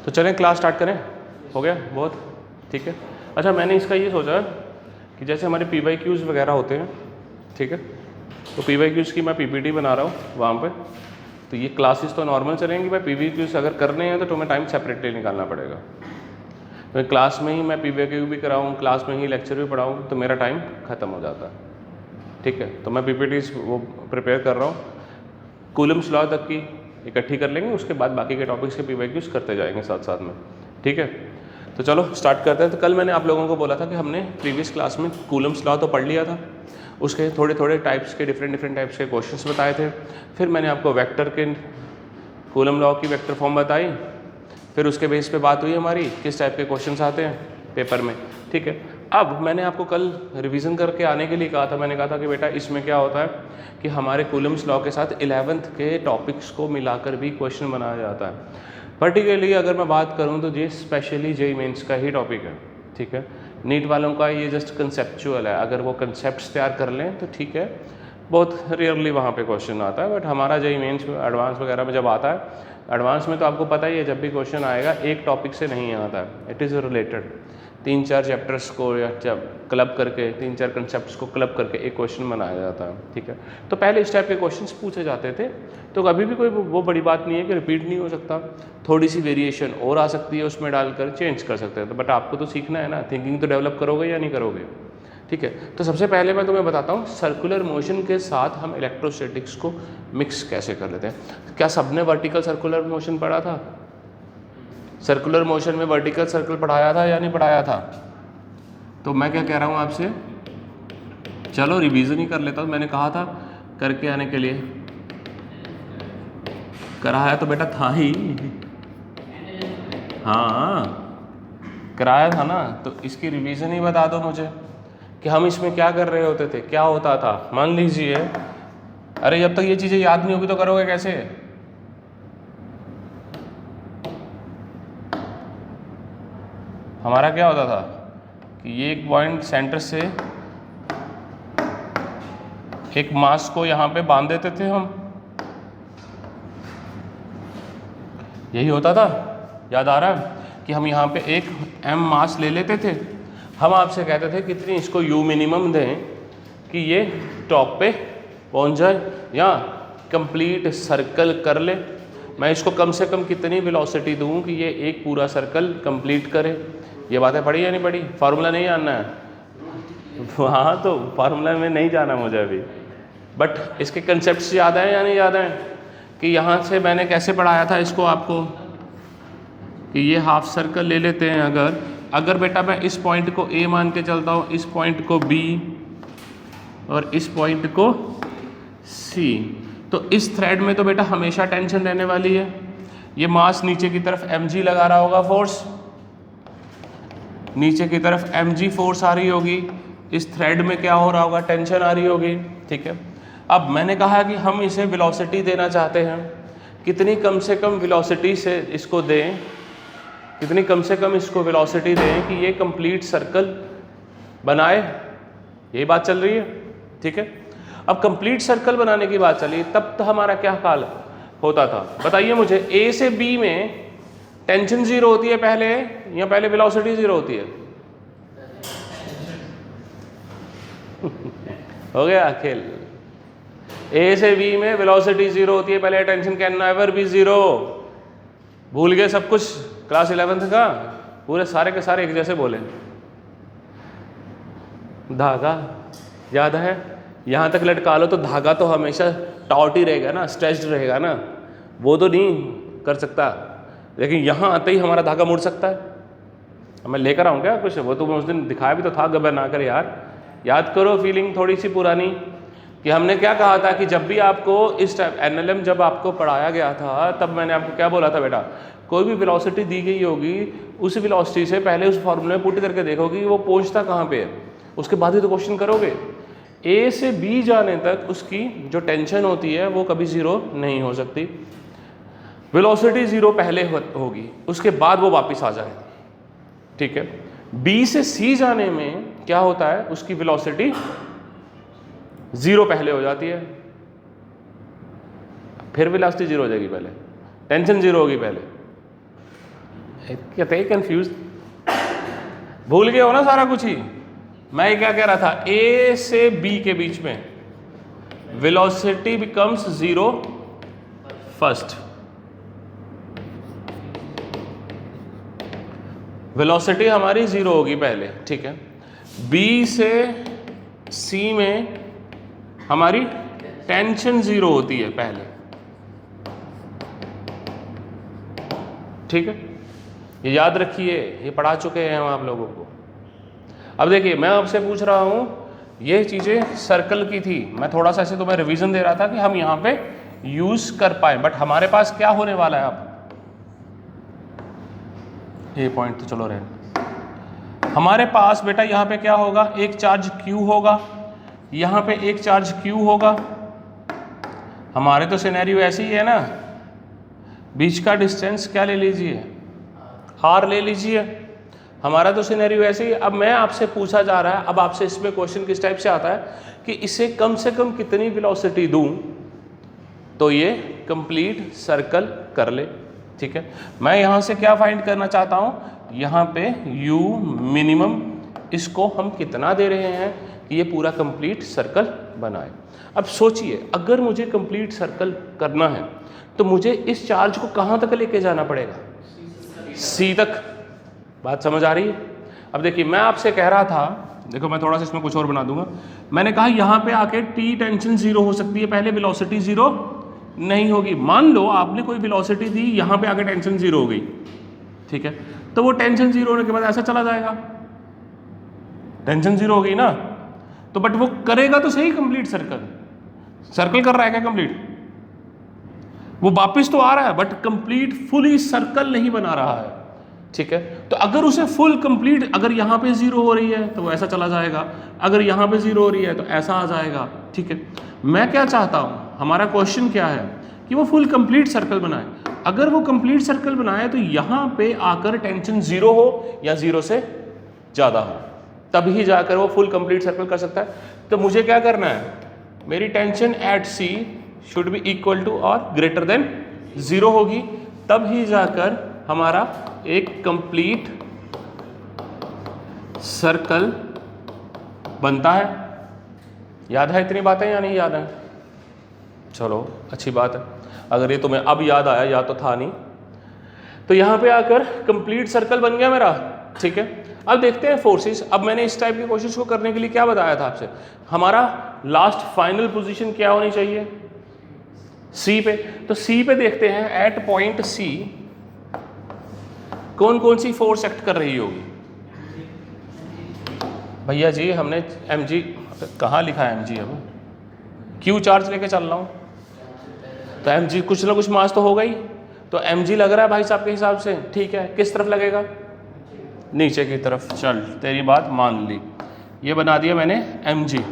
तो चलें class start करें, हो गया बहुत ठीक है। अच्छा मैंने इसका ये सोचा कि जैसे हमारे PYQs वगैरह होते हैं, ठीक है, तो PYQs की मैं PPT बना रहा हूँ वहाँ पे। तो ये क्लासेस तो नॉर्मल चलेंगी, भाई PYQs अगर करने हैं तो तुम्हें टाइम सेपरेटली निकालना पड़ेगा। तो क्लास में ही मैं PYQ भी कराऊँ, क्लास में ही लेक्चर भी पढ़ाऊँ, तो मेरा टाइम ख़त्म हो जाता है, ठीक है। तो मैं PPTs वो प्रिपेयर कर रहा हूँ, कूलम्स लॉ तक की इकट्ठी कर लेंगे, उसके बाद बाकी के टॉपिक्स के PYQs करते जाएंगे साथ साथ में, ठीक है। तो चलो स्टार्ट करते हैं। तो कल मैंने आप लोगों को बोला था कि हमने प्रीवियस क्लास में कूलम्स लॉ तो पढ़ लिया था, उसके थोड़े थोड़े टाइप्स के डिफरेंट टाइप्स के क्वेश्चंस बताए थे। फिर मैंने आपको वेक्टर के कूलम लॉ की वेक्टर फॉर्म बताई, फिर उसके बेस पे बात हुई हमारी किस टाइप के क्वेश्चंस आते हैं पेपर में, ठीक है। अब मैंने आपको कल रिवीजन करके आने के लिए कहा था, मैंने कहा था कि बेटा इसमें क्या होता है कि हमारे कूलम्स लॉ के साथ 11th के टॉपिक्स को मिलाकर भी क्वेश्चन बनाया जाता है। पर्टिकुलरली अगर मैं बात करूं तो ये स्पेशली जेईई मेंस का ही टॉपिक है, ठीक है। नीट वालों का ये जस्ट कंसेप्चुअल है, अगर वो कंसेप्ट्स तैयार कर लें तो ठीक है, बहुत रेयरली वहाँ पे क्वेश्चन आता है। बट हमारा जेईई मेंस एडवांस वगैरह में जब आता है, एडवांस में तो आपको पता ही है जब भी क्वेश्चन आएगा एक टॉपिक से नहीं आता है, इट इज़ रिलेटेड। 3-4 चैप्टर्स को या जब क्लब करके 3-4 कंसेप्ट्स को क्लब करके एक क्वेश्चन बनाया जाता है, ठीक है। तो पहले इस टाइप के क्वेश्चंस पूछे जाते थे, तो कभी भी कोई वो बड़ी बात नहीं है कि रिपीट नहीं हो सकता, थोड़ी सी वेरिएशन और आ सकती है उसमें डालकर चेंज कर सकते हैं। तो बट आपको तो सीखना है ना, थिंकिंग तो डेवलप करोगे या नहीं करोगे, ठीक है। तो सबसे पहले मैं तुम्हें बताता हूँ सर्कुलर मोशन के साथ हम इलेक्ट्रोस्टैटिक्स को मिक्स कैसे कर लेते हैं। क्या सबने वर्टिकल सर्कुलर मोशन पढ़ा था? सर्कुलर मोशन में वर्टिकल सर्कल पढ़ाया था या नहीं पढ़ाया था? तो मैं क्या कह रहा हूँ आपसे, चलो रिवीजन ही कर लेता हूँ। मैंने कहा था करके आने के लिए, कराया तो बेटा था ही, हाँ कराया था ना। तो इसकी रिवीजन ही बता दो मुझे कि हम इसमें क्या कर रहे होते थे, क्या होता था। मान लीजिए, अरे जब तक ये चीज़ें याद नहीं होगी तो करोगे कैसे? हमारा क्या होता था कि ये एक पॉइंट सेंटर से एक मास को यहाँ पे बांध देते थे हम, यही होता था। याद आ रहा है कि हम यहाँ पे एक m मास ले लेते थे, हम आपसे कहते थे कितनी इसको u मिनिमम दें कि ये टॉप पे पहुँच जाए या कंप्लीट सर्कल कर ले। मैं इसको कम से कम कितनी वेलोसिटी दूँ कि ये एक पूरा सर्कल कंप्लीट करे। ये बातें पढ़ी या नहीं पढ़ी? फार्मूला नहीं जानना है? हाँ, तो फार्मूला में नहीं जाना मुझे अभी, बट इसके कंसेप्ट्स याद हैं या नहीं याद हैं? कि यहाँ से मैंने कैसे पढ़ाया था इसको आपको कि ये हाफ सर्कल ले लेते हैं। अगर बेटा मैं इस पॉइंट को A मान के चलता हूँ, इस पॉइंट को B और इस पॉइंट को C, तो इस थ्रेड में तो बेटा हमेशा टेंशन रहने वाली है। ये मास नीचे की तरफ mg लगा रहा होगा, फोर्स नीचे की तरफ mg फोर्स आ रही होगी, इस थ्रेड में क्या हो रहा होगा, टेंशन आ रही होगी, ठीक है। अब मैंने कहा कि हम इसे वेलोसिटी देना चाहते हैं, कितनी कम से कम वेलोसिटी से इसको दें, कितनी कम से कम इसको वेलोसिटी दें कि ये कंप्लीट सर्कल बनाए। यही बात चल रही है, ठीक है। अब कंप्लीट सर्कल बनाने की बात चली, तब तो हमारा क्या हाल होता था बताइए मुझे। A से B में टेंशन जीरो होती है पहले या पहले वेलोसिटी जीरो होती है? हो गया खेल। A से B में वेलोसिटी जीरो होती है पहले, tension can never be zero. भूल गए सब कुछ क्लास 11th का? पूरे सारे के सारे एक जैसे बोले। धागा याद है? यहाँ तक लटका लो तो धागा तो हमेशा टॉट ही रहेगा ना, स्ट्रेच्ड रहेगा ना, वो तो नहीं कर सकता। लेकिन यहाँ आते ही हमारा धागा मुड़ सकता है। मैं लेकर आऊँ क्या कुछ? वो तो मैं उस दिन दिखाया भी तो था, गबर ना कर यार। याद करो फीलिंग थोड़ी सी पुरानी कि हमने क्या कहा था कि जब भी आपको इस टाइप NLM जब आपको पढ़ाया गया था, तब मैंने आपको क्या बोला था बेटा, कोई भी वेलोसिटी दी गई होगी, उस वेलोसिटी से पहले उस फॉर्मूले में पुट करके देखो कि वो पहुंचता कहाँ पे है, उसके बाद ही तो क्वेश्चन करोगे। A से B जाने तक उसकी जो टेंशन होती है वो कभी जीरो नहीं हो सकती। वेलोसिटी जीरो पहले होगी, उसके बाद वो वापस आ जाए, ठीक है। B से C जाने में क्या होता है, उसकी वेलोसिटी जीरो पहले हो जाती है, फिर वेलोसिटी जीरो हो जाएगी, पहले टेंशन जीरो होगी पहले। कहते हैं कंफ्यूज, भूल गए हो ना सारा कुछ ही। मैं क्या कह रहा था, ए से बी के बीच में वेलोसिटी बिकम्स 0 फर्स्ट, वेलोसिटी हमारी 0 होगी पहले, ठीक है। बी से सी में हमारी टेंशन 0 होती है पहले, ठीक है। ये याद रखिए, ये पढ़ा चुके हैं हम आप लोगों को। अब देखिए मैं आपसे पूछ रहा हूं, ये चीज़ें सर्कल की थी, मैं थोड़ा सा ऐसे तुम्हें रिवीजन दे रहा था कि हम यहाँ पे यूज कर पाए, बट हमारे पास क्या होने वाला है अब, ये पॉइंट तो चलो रहे। हमारे पास बेटा यहाँ पे क्या होगा, एक चार्ज Q होगा, यहाँ पे एक चार्ज Q होगा। हमारे तो सिनेरियो ऐसे ही है ना, बीच का डिस्टेंस क्या ले लीजिए, R ले लीजिए। हमारा तो सिनेरियो ऐसे ही। अब मैं आपसे पूछा जा रहा है, अब आपसे इसमें क्वेश्चन किस टाइप से आता है कि इसे कम से कम कितनी वेलोसिटी दूं तो ये कंप्लीट सर्कल कर ले, ठीक है। मैं यहाँ से क्या फाइंड करना चाहता हूँ, यहाँ पे u मिनिमम, इसको हम कितना दे रहे हैं कि ये पूरा कंप्लीट सर्कल बनाए। अब सोचिए, अगर मुझे कंप्लीट सर्कल करना है तो मुझे इस चार्ज को कहाँ तक लेके जाना पड़ेगा, C तक। बात समझ आ रही है। अब देखिए मैं आपसे कह रहा था, देखो मैं थोड़ा सा इसमें कुछ और बना दूंगा। मैंने कहा यहाँ पे आके T टेंशन 0 हो सकती है, पहले वेलोसिटी 0 नहीं होगी। मान लो आपने कोई वेलोसिटी दी, यहाँ पे आके टेंशन 0 हो गई, ठीक है। तो वो टेंशन 0 होने के बाद ऐसा चला जाएगा, टेंशन 0 हो गई ना, तो बट वो करेगा तो सही कंप्लीट सर्कल, सर्कल कर रहा है क्या कंप्लीट, वो वापस तो आ रहा है बट कंप्लीट फुली सर्कल नहीं बना रहा है, ठीक है। तो अगर उसे फुल कंप्लीट, अगर यहाँ पे 0 हो रही है तो वो ऐसा चला जाएगा, अगर यहाँ पे 0 हो रही है तो ऐसा आ जाएगा, ठीक है। मैं क्या चाहता हूँ, हमारा क्वेश्चन क्या है कि वो फुल कंप्लीट सर्कल बनाए। अगर वो कंप्लीट सर्कल बनाए तो यहाँ पे आकर टेंशन 0 हो या 0 से ज़्यादा हो, तभी जाकर वो फुल कंप्लीट सर्कल कर सकता है। तो मुझे क्या करना है, मेरी tension at C should be equal to और ग्रेटर देन 0 होगी, तब ही जाकर हमारा एक कंप्लीट सर्कल बनता है। याद है इतनी बातें या नहीं याद है? चलो अच्छी बात है, अगर ये तुम्हें अब याद आया, या तो था नहीं। तो यहाँ पे आकर कंप्लीट सर्कल बन गया मेरा, ठीक है। अब देखते हैं फोर्सेस। अब मैंने इस टाइप की कोशिश को करने के लिए क्या बताया था आपसे, हमारा लास्ट फाइनल पोजीशन क्या होनी चाहिए, C पे। तो C पे देखते हैं एट पॉइंट C कौन कौन सी फोर्स एक्ट कर रही होगी। भैया जी हमने mg कहाँ लिखा है, mg अब Q चार्ज लेके चल रहा हूँ, तो mg कुछ ना कुछ मास तो होगा ही, तो mg लग रहा है भाई साहब के हिसाब से, ठीक है। किस तरफ लगेगा, नीचे की तरफ। चल तेरी बात मान ली, ये बना दिया मैंने mg,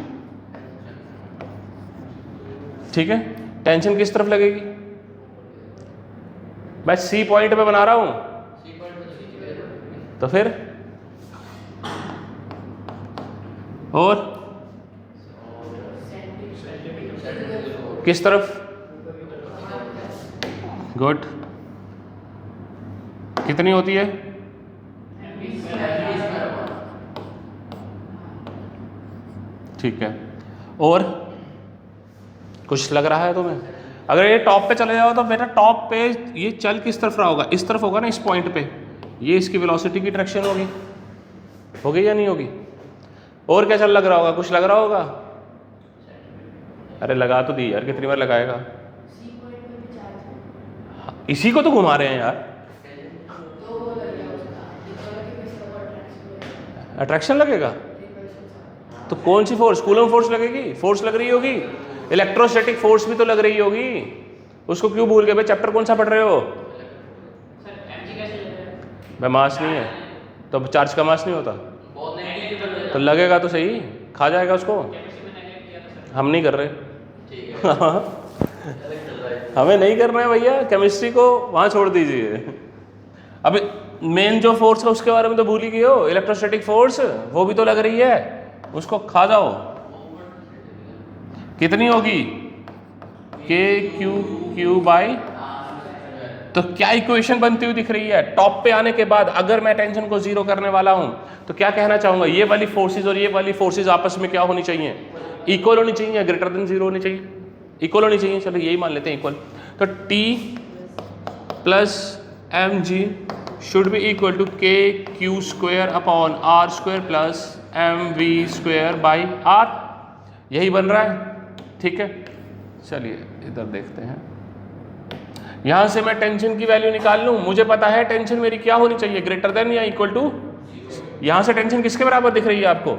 ठीक है। टेंशन किस तरफ लगेगी, मैं C पॉइंट पे बना रहा हूँ, तो फिर और किस तरफ, गुड। कितनी होती है, ठीक है। और कुछ लग रहा है तुम्हें, अगर ये टॉप पे चले जाओ तो बेटा टॉप पे ये चल किस तरफ रहा होगा, इस तरफ होगा ना, इस पॉइंट पे ये इसकी वेलोसिटी की डायरेक्शन होगी या नहीं होगी। और क्या चल लग रहा होगा, कुछ लग रहा होगा, अरे लगा तो दी यार, कितनी बार लगाएगा, इसी को तो घुमा रहे हैं यार, अट्रैक्शन लगेगा। तो कौन सी फोर्स, कूलम फोर्स लगेगी, फोर्स लग रही होगी, इलेक्ट्रोस्टैटिक फोर्स भी तो लग रही होगी, उसको क्यों भूल गए भाई, चैप्टर कौन सा पढ़ रहे हो, भाई मास नहीं है तो चार्ज का मास नहीं होता, तो लगेगा तो सही, खा जाएगा उसको। हम नहीं कर रहे हमें नहीं करना है भैया, केमिस्ट्री को वहाँ छोड़ दीजिए। अब मेन जो फोर्स है उसके बारे में तो भूल ही गए हो, इलेक्ट्रोस्टैटिक फोर्स वो भी तो लग रही है, उसको खा जाओ। कितनी होगी, Q बाई तो क्या इक्वेशन बनती हुई दिख रही है? टॉप पे आने के बाद अगर मैं टेंशन को जीरो करने वाला हूं तो क्या कहना चाहूंगा, ये वाली फोर्सेज और ये वाली फोर्सेज आपस में क्या होनी चाहिए? इक्वल होनी चाहिए या ग्रेटर देन जीरो होनी चाहिए? इक्वल होनी चाहिए। चलो यही मान लेते हैं इक्वल। तो T plus M G should be equal to K Q square upon R square plus M V square by R. यही बन रहा है, ठीक है। चलिए इधर देखते हैं, यहां से मैं टेंशन की वैल्यू निकाल लूं। मुझे पता है टेंशन मेरी क्या होनी चाहिए, ग्रेटर देन या इक्वल टू। यहां से टेंशन किसके बराबर दिख रही है आपको?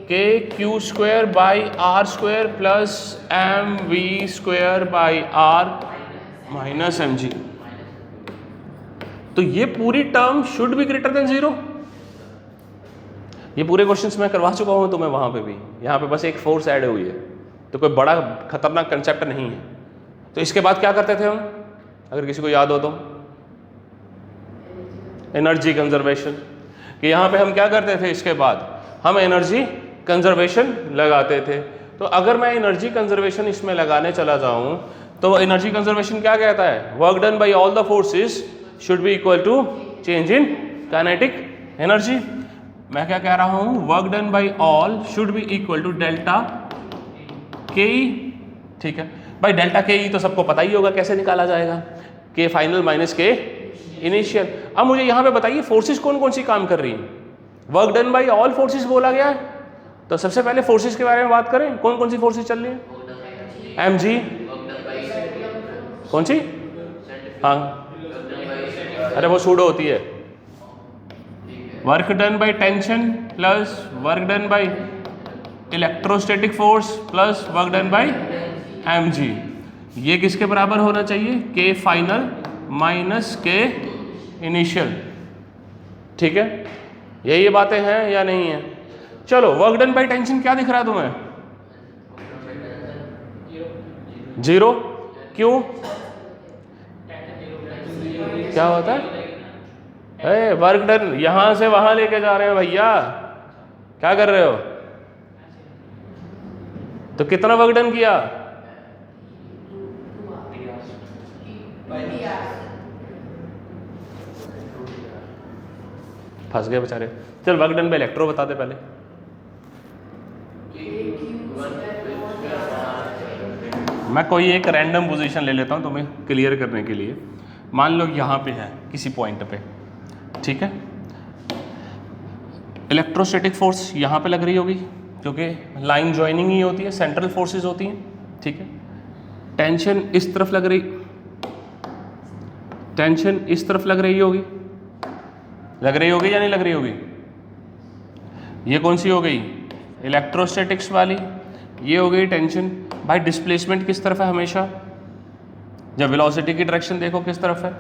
K Q square by R square plus M V square by R minus M G. तो ये पूरी term should be greater than zero. ये पूरे क्वेश्चंस मैं करवा चुका हूं तुम्हें वहां पे भी, यहाँ पे बस एक फोर्स ऐड हुई है, तो कोई बड़ा खतरनाक कंसेप्ट नहीं है। तो इसके बाद क्या करते थे हम, अगर किसी को याद हो तो, एनर्जी कंजर्वेशन। कि यहाँ पे हम क्या करते थे, इसके बाद हम एनर्जी कंजर्वेशन लगाते थे। तो अगर मैं एनर्जी कंजर्वेशन इसमें लगाने चला जाऊं तो एनर्जी कंजर्वेशन क्या कहता है? Work done by all the forces should be equal to change in kinetic energy. मैं क्या कह रहा हूं, work done by all should be equal to delta K E. ठीक है भाई, डेल्टा के ई तो सबको पता ही होगा कैसे निकाला जाएगा, के फाइनल माइनस के इनिशियल। अब मुझे यहां पे बताइए फोर्सेस कौन कौन सी काम कर रही हैं? Work done by all forces बोला गया है, तो सबसे पहले फोर्सेस के बारे में बात करें। कौन कौन सी फोर्सेस चल रही है? एम जी, कौन सी? हाँ, अरे वो सूडो होती है। Work done by tension plus work done by electrostatic force plus work done by M G. ये किसके बराबर होना चाहिए? के फाइनल माइनस के इनिशियल। ठीक है, यही बातें हैं या नहीं है? चलो, वर्क डन बाय टेंशन क्या दिख रहा है तुम्हें? जीरो। क्यों? क्या होता है? वर्क डन यहां से वहां लेके जा रहे हैं भैया, क्या कर रहे हो? तो कितना वर्क डन किया? फंस गए बेचारे। चल वर्क डन बाय इलेक्ट्रो बता दे पहले। मैं कोई एक रैंडम पोजीशन ले लेता हूं तुम्हें क्लियर करने के लिए। मान लो यहां पे है किसी पॉइंट पे, ठीक है। इलेक्ट्रोस्टैटिक फोर्स यहाँ पे लग रही होगी क्योंकि लाइन ज्वाइनिंग ही होती है, सेंट्रल फोर्सेस होती हैं, ठीक है। टेंशन इस तरफ लग रही, टेंशन इस तरफ लग रही होगी या नहीं लग रही होगी? ये कौन सी हो गई? इलेक्ट्रोस्टैटिक्स वाली। ये हो गई टेंशन। भाई डिस्प्लेसमेंट किस तरफ है हमेशा? जब वेलोसिटी की डायरेक्शन देखो किस तरफ है,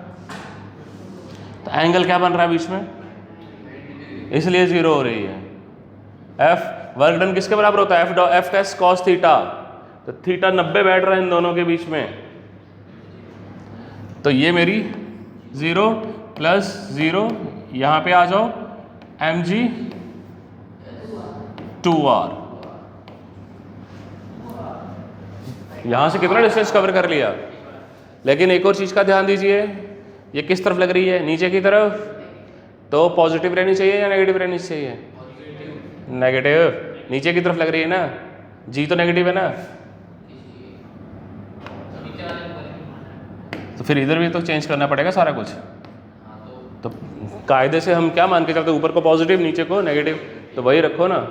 तो एंगल क्या बन रहा है बीच में, इसलिए जीरो हो रही है। एफ वर्क डन किसके बराबर होता है? एफ का कॉस थीटा। तो थीटा 90 बैठ रहा है इन दोनों के बीच में, तो ये मेरी 0 प्लस 0, यहाँ पे आ जाओ एम जी 2r। यहाँ से कितना डिस्टेंस कवर कर लिया। लेकिन एक और चीज़ का ध्यान दीजिए, ये किस तरफ लग रही है? नीचे की तरफ। तो पॉजिटिव रहनी चाहिए या नेगेटिव रहनी चाहिए? नेगेटिव। नीचे की तरफ लग रही है ना, जी तो नेगेटिव है ना, तो फिर इधर भी तो चेंज करना पड़ेगा सारा कुछ। तो कायदे से हम क्या मान के चलते, ऊपर को पॉजिटिव नीचे को नेगेटिव, तो वही रखो ना।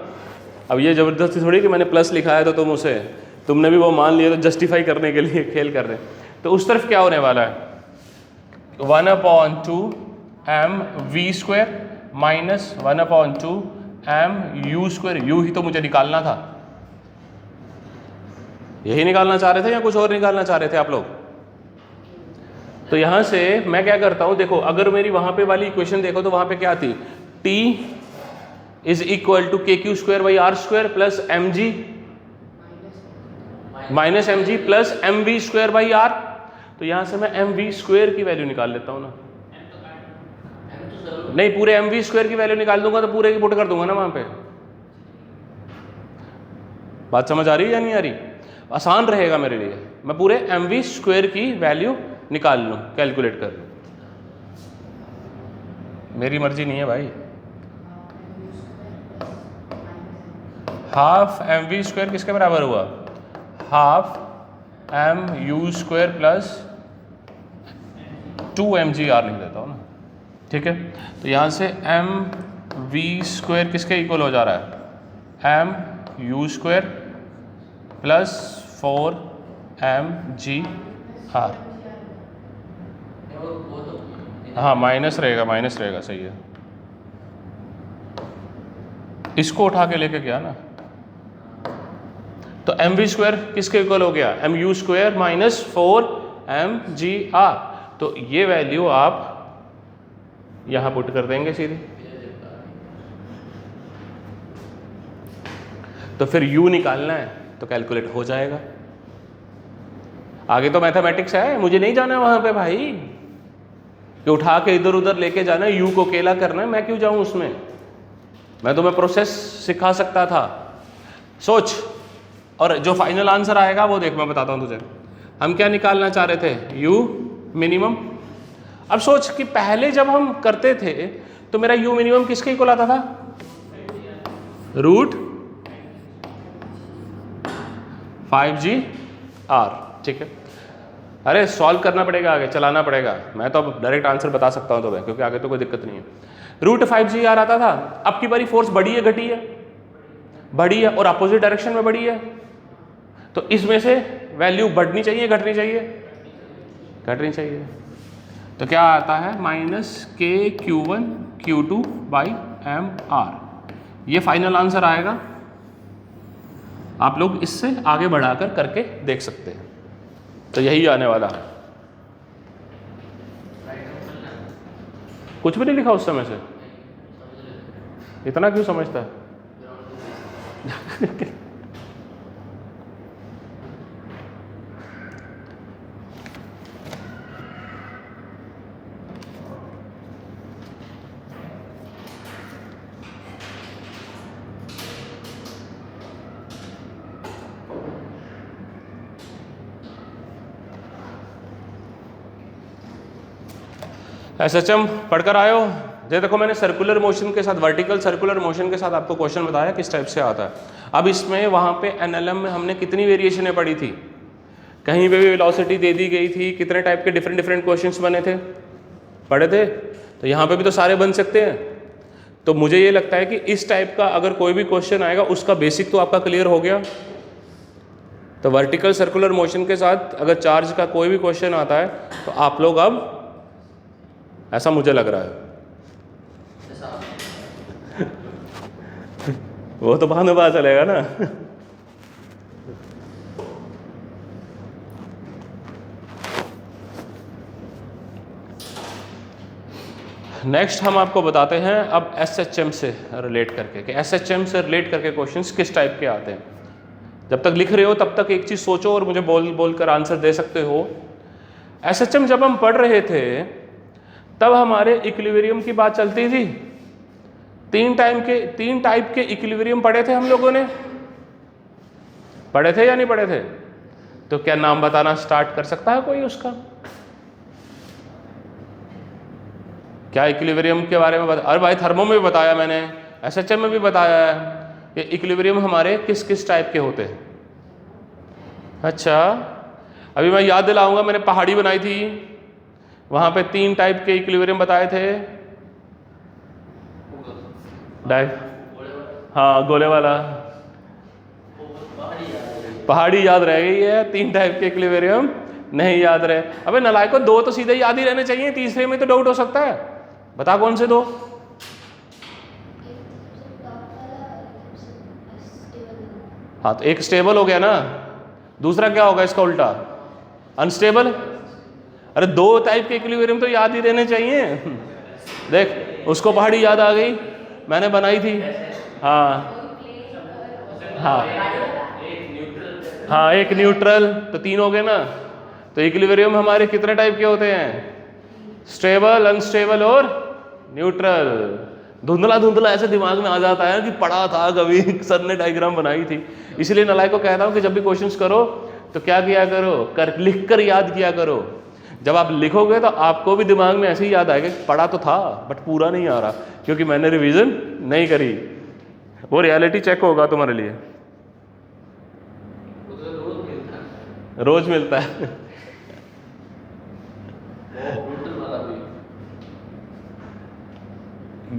अब ये ज़बरदस्ती थोड़ी कि मैंने प्लस लिखा है तो तुमने भी वो मान लिया, तो जस्टिफाई करने के लिए खेल कर रहे। तो उस तरफ क्या होने वाला है? 1/2 M V square minus 1/2 M U square. U ही तो मुझे निकालना था, यही निकालना चाह रहे थे या कुछ और निकालना चाह रहे थे आप लोग? तो यहां से मैं क्या करता हूं, देखो अगर मेरी वहां पे वाली इक्वेशन देखो तो वहां पे क्या थी? T is equal to K Q square by R square plus M G minus M G plus M V square by R. तो यहां से मैं एम वी स्क्वायर की वैल्यू निकाल लेता हूं ना। नहीं, पूरे एम वी स्क्वायर की वैल्यू निकाल दूंगा तो पूरे की पुट कर दूंगा ना वहां पे। बात समझ आ रही है या नहीं आ रही? आसान रहेगा मेरे लिए, मैं पूरे एम वी स्क्वायर की वैल्यू निकाल लूँ, कैलकुलेट कर लूँ। मेरी मर्जी नहीं है भाई। हाफ एम वी स्क्वायर किसके बराबर हुआ? Half M U square plus 2mgr लिख देता हूँ ना, ठीक है। तो यहाँ से एम वी स्क्वायर किसके इक्वल हो जा रहा है? M U square plus 4mgr। हाँ माइनस रहेगा, सही है। इसको उठा के लेके गया ना, तो एम वी स्क्वायर किसके इक्वल हो गया? M U square minus 4mgr। तो ये वैल्यू आप यहां पुट कर देंगे सीधे, तो फिर u निकालना है तो कैलकुलेट हो जाएगा। आगे तो मैथमेटिक्स है, मुझे नहीं जाना वहां पे भाई कि उठा के इधर उधर लेके जाना है, u को अकेला करना है, मैं क्यों जाऊं उसमें। मैं तुम्हें प्रोसेस सिखा सकता था। सोच, और जो फाइनल आंसर आएगा वो देख, मैं बताता हूं तुझे। हम क्या निकालना चाह रहे थे? u minimum. अब सोच कि पहले जब हम करते थे तो मेरा u मिनिमम किसके इक्वल आता था? रूट 5gr, ठीक है। अरे सॉल्व करना पड़ेगा, आगे चलाना पड़ेगा। मैं तो अब डायरेक्ट आंसर बता सकता हूं तुम्हें, क्योंकि आगे तो कोई दिक्कत नहीं है। रूट 5gr आता था। अब की बारी फोर्स बढ़ी है घटी है? बढ़ी है, और अपोजिट डायरेक्शन में बढ़ी है, तो इसमें से वैल्यू बढ़नी चाहिए घटनी चाहिए? घटनी चाहिए। तो क्या आता है? Minus K Q1 Q2 by M R. ये फाइनल आंसर आएगा। आप लोग इससे आगे बढ़ाकर करके देख सकते हैं। तो यही आने वाला है। कुछ भी नहीं लिखा उस समय से? इतना क्यों समझता है? एसएचएम पढ़कर आए हो? ये देखो, मैंने सर्कुलर मोशन के साथ, वर्टिकल सर्कुलर मोशन के साथ आपको क्वेश्चन बताया किस टाइप से आता है। अब इसमें वहाँ पे एनएलएम में हमने कितनी वेरिएशनें पढ़ी थी, कहीं पे भी वेलोसिटी दे दी गई थी, कितने टाइप के डिफरेंट क्वेश्चंस बने थे, पढ़े थे। तो यहाँ पे भी तो सारे बन सकते हैं। तो मुझे ये लगता है कि इस टाइप का अगर कोई भी क्वेश्चन आएगा उसका बेसिक तो आपका क्लियर हो गया। तो वर्टिकल सर्कुलर मोशन के साथ अगर चार्ज का कोई भी क्वेश्चन आता है तो आप लोग, अब ऐसा मुझे लग रहा है वो तो बाद में पता चलेगा ना। नेक्स्ट हम आपको बताते हैं अब एसएचएम से रिलेट करके, कि एसएचएम से रिलेट करके क्वेश्चंस किस टाइप के आते हैं। जब तक लिख रहे हो तब तक एक चीज़ सोचो और मुझे बोल कर आंसर दे सकते हो। एसएचएम जब हम पढ़ रहे थे तब हमारे इक्विलिब्रियम की बात चलती थी। तीन टाइप के इक्विलिब्रियम पढ़े थे हम लोगों ने, पढ़े थे या नहीं पढ़े थे? तो क्या नाम बताना स्टार्ट कर सकता है कोई उसका? क्या इक्विलिब्रियम के बारे में अरे भाई, थर्मो में भी बताया मैंने, एसएचएम में भी बताया है कि इक्विलिब्रियम हमारे किस किस टाइप के होते हैं। अच्छा, अभी मैं याद दिलाऊंगा, मैंने पहाड़ी बनाई थी, वहां पे 3 टाइप के इक्विलिब्रियम बताए थे। हाँ, गोले वाला पहाड़ी याद रह गई है, 3 टाइप के इक्विलिब्रियम नहीं याद रहे। अबे नलायको, 2 तो सीधे याद ही रहने चाहिए, तीसरे में तो डाउट हो सकता है। बता कौन से 2? हाँ, तो एक स्टेबल हो गया ना, दूसरा क्या होगा इसका उल्टा? अनस्टेबल। अरे 2 टाइप के इक्विलिब्रियम तो याद ही रहने चाहिए। देख, उसको पहाड़ी याद आ गई, मैंने बनाई थी। हाँ हाँ हाँ, एक न्यूट्रल, तो 3 हो गए ना। तो इक्विलिब्रियम हमारे कितने टाइप के होते हैं? स्टेबल, अनस्टेबल और न्यूट्रल। धुंधला धुंधला ऐसे दिमाग में आ जाता है कि पढ़ा था कभी, सर ने डायग्राम बनाई थी। इसलिए नलायक को कहता हूँ कि जब भी क्वेश्चंस करो तो क्या किया करो, लिख कर याद किया करो। जब आप लिखोगे तो आपको भी दिमाग में ऐसे ही याद आएगा पढ़ा तो था बट पूरा नहीं आ रहा क्योंकि मैंने रिवीजन नहीं करी। वो रियलिटी चेक होगा तुम्हारे लिए, रोज मिलता है।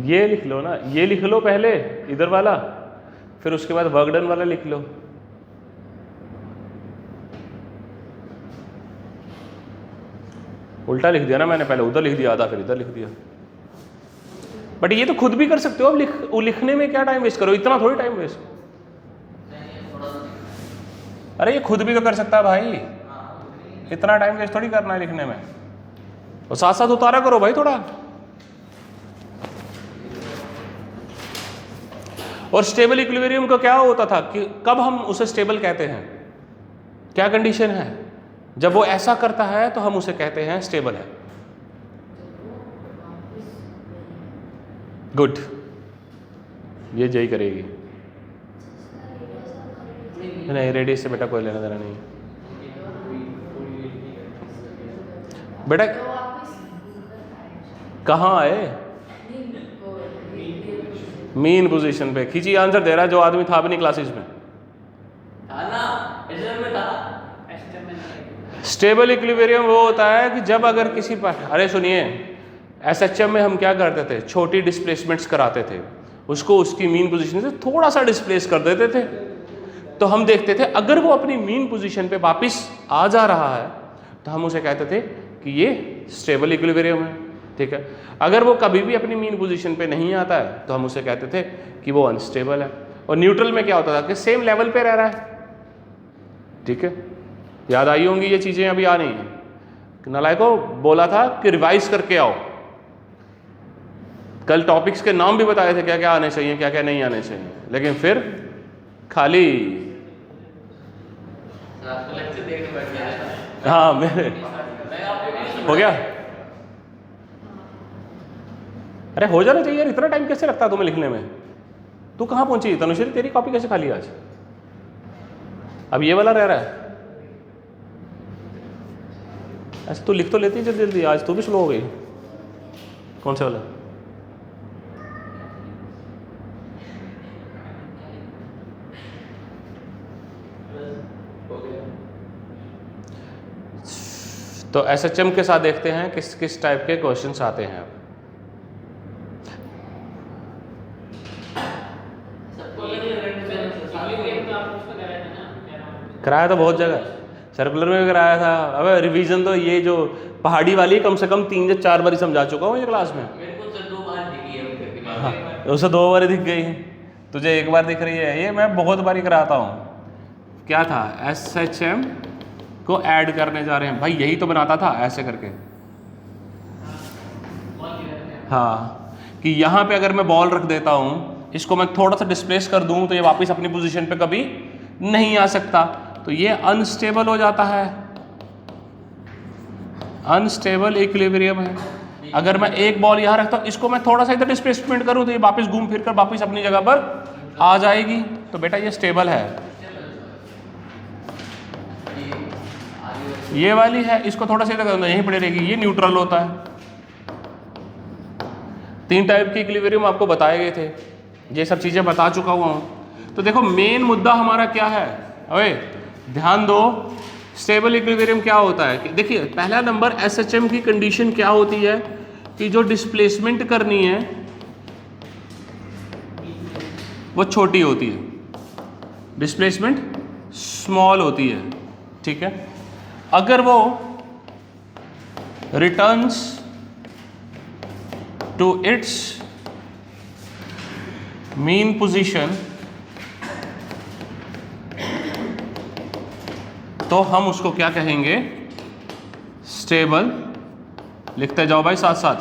ये लिख लो ना, ये लिख लो पहले इधर वाला, फिर उसके बाद वर्क डन वाला लिख लो। उल्टा लिख दिया ना मैंने, पहले उधर लिख दिया आधा फिर इधर लिख दिया। बट ये तो खुद भी कर सकते हो। अब लिखने में क्या टाइम वेस्ट करो, इतना थोड़ी टाइम वेस्ट। अरे ये खुद भी तो कर सकता है भाई, इतना टाइम वेस्ट थोड़ी करना है लिखने में। और साथ साथ उतारा करो भाई थोड़ा। और स्टेबल इक्विलिब्रियम का क्या होता था कि कब हम उसे स्टेबल कहते हैं, क्या कंडीशन है, जब वो ऐसा करता है तो हम उसे कहते हैं स्टेबल है। गुड, ये जय करेगी। नहीं रेडियस से बेटा कोई लेना देना नहीं बेटा। कहाँ आए, मीन पोजीशन पे खींची आंसर दे रहा है जो आदमी था भी नहीं क्लासेस में। स्टेबल इक्विलिब्रियम वो होता है कि जब अगर किसी पर, अरे सुनिए, एसएचएम में हम क्या करते थे, छोटी डिस्प्लेसमेंट्स कराते थे, उसको उसकी मीन पोजीशन से थोड़ा सा डिस्प्लेस कर देते थे, तो हम देखते थे अगर वो अपनी मीन पोजीशन पे वापस आ जा रहा है तो हम उसे कहते थे कि ये स्टेबल इक्विलिब्रियम है। ठीक है, अगर वो कभी भी अपनी मीन पोजीशन पे नहीं आता है तो हम उसे कहते थे कि वो अनस्टेबल है। और न्यूट्रल में क्या होता था कि सेम लेवल पे रह रहा है। ठीक है, याद आई होंगी ये चीज़ें, अभी आ नहीं है। नालायको बोला था कि रिवाइज करके आओ, कल टॉपिक्स के नाम भी बताए थे क्या क्या आने चाहिए क्या क्या नहीं आने चाहिए, लेकिन फिर खाली हाँ मेरे हो गया। अरे हो जाना चाहिए यार, इतना टाइम कैसे लगता है तुम्हें लिखने में? तू कहाँ पहुंची तनुश्री, तेरी कॉपी कैसे खाली आज? अब ये वाला रह रहा है। ऐसे तू लिख तो लेती जल्दी जल्दी, आज तू भी स्लो हो गई। कौन से वाला? तो एसएचएम के साथ देखते हैं किस किस टाइप के क्वेश्चंस आते हैं। कराया तो बहुत जगह, सर्कुलर में भी कराया था। अबे रिवीजन तो ये जो पहाड़ी वाली कम से कम 3 या 4 बार ही समझा चुका हूँ ये क्लास में। मेरे को तो 2 बार दिखी है। हाँ, उसे 2 बार दिख गई, तुझे 1 बार दिख रही है। ये मैं बहुत बार ही कराता हूँ। क्या था, एसएचएम को ऐड करने जा रहे हैं भाई, यही तो बनाता था ऐसे करके। हाँ, कि यहाँ पे अगर मैं बॉल रख देता हूँ, इसको मैं थोड़ा सा डिस्प्लेस कर दूँ तो ये वापस अपनी पोजीशन पे कभी नहीं आ सकता, तो ये अनस्टेबल हो जाता है, अनस्टेबल इक्विलिब्रियम है। अगर मैं एक बॉल यहाँ रखता हूँ, इसको मैं थोड़ा सा इधर डिस्प्लेसमेंट करूँ तो ये वापस घूम फिर कर वापस अपनी जगह पर आ जाएगी, तो बेटा ये स्टेबल है। ये वाली है, इसको थोड़ा सा इधर यहीं पड़ी रहेगी, ये न्यूट्रल होता है। 3 टाइप के इक्विलिब्रियम आपको बताए गए थे, ये सब चीज़ें बता चुका हुआ हूँ। तो देखो मेन मुद्दा हमारा क्या है, अरे ध्यान दो, स्टेबल इक्विलिब्रियम क्या होता है। देखिए पहला नंबर एसएचएम की कंडीशन क्या होती है कि जो डिस्प्लेसमेंट करनी है वो छोटी होती है, डिस्प्लेसमेंट स्मॉल होती है। ठीक है, अगर वो returns to its mean position तो हम उसको क्या कहेंगे, स्टेबल। लिखते जाओ भाई साथ साथ,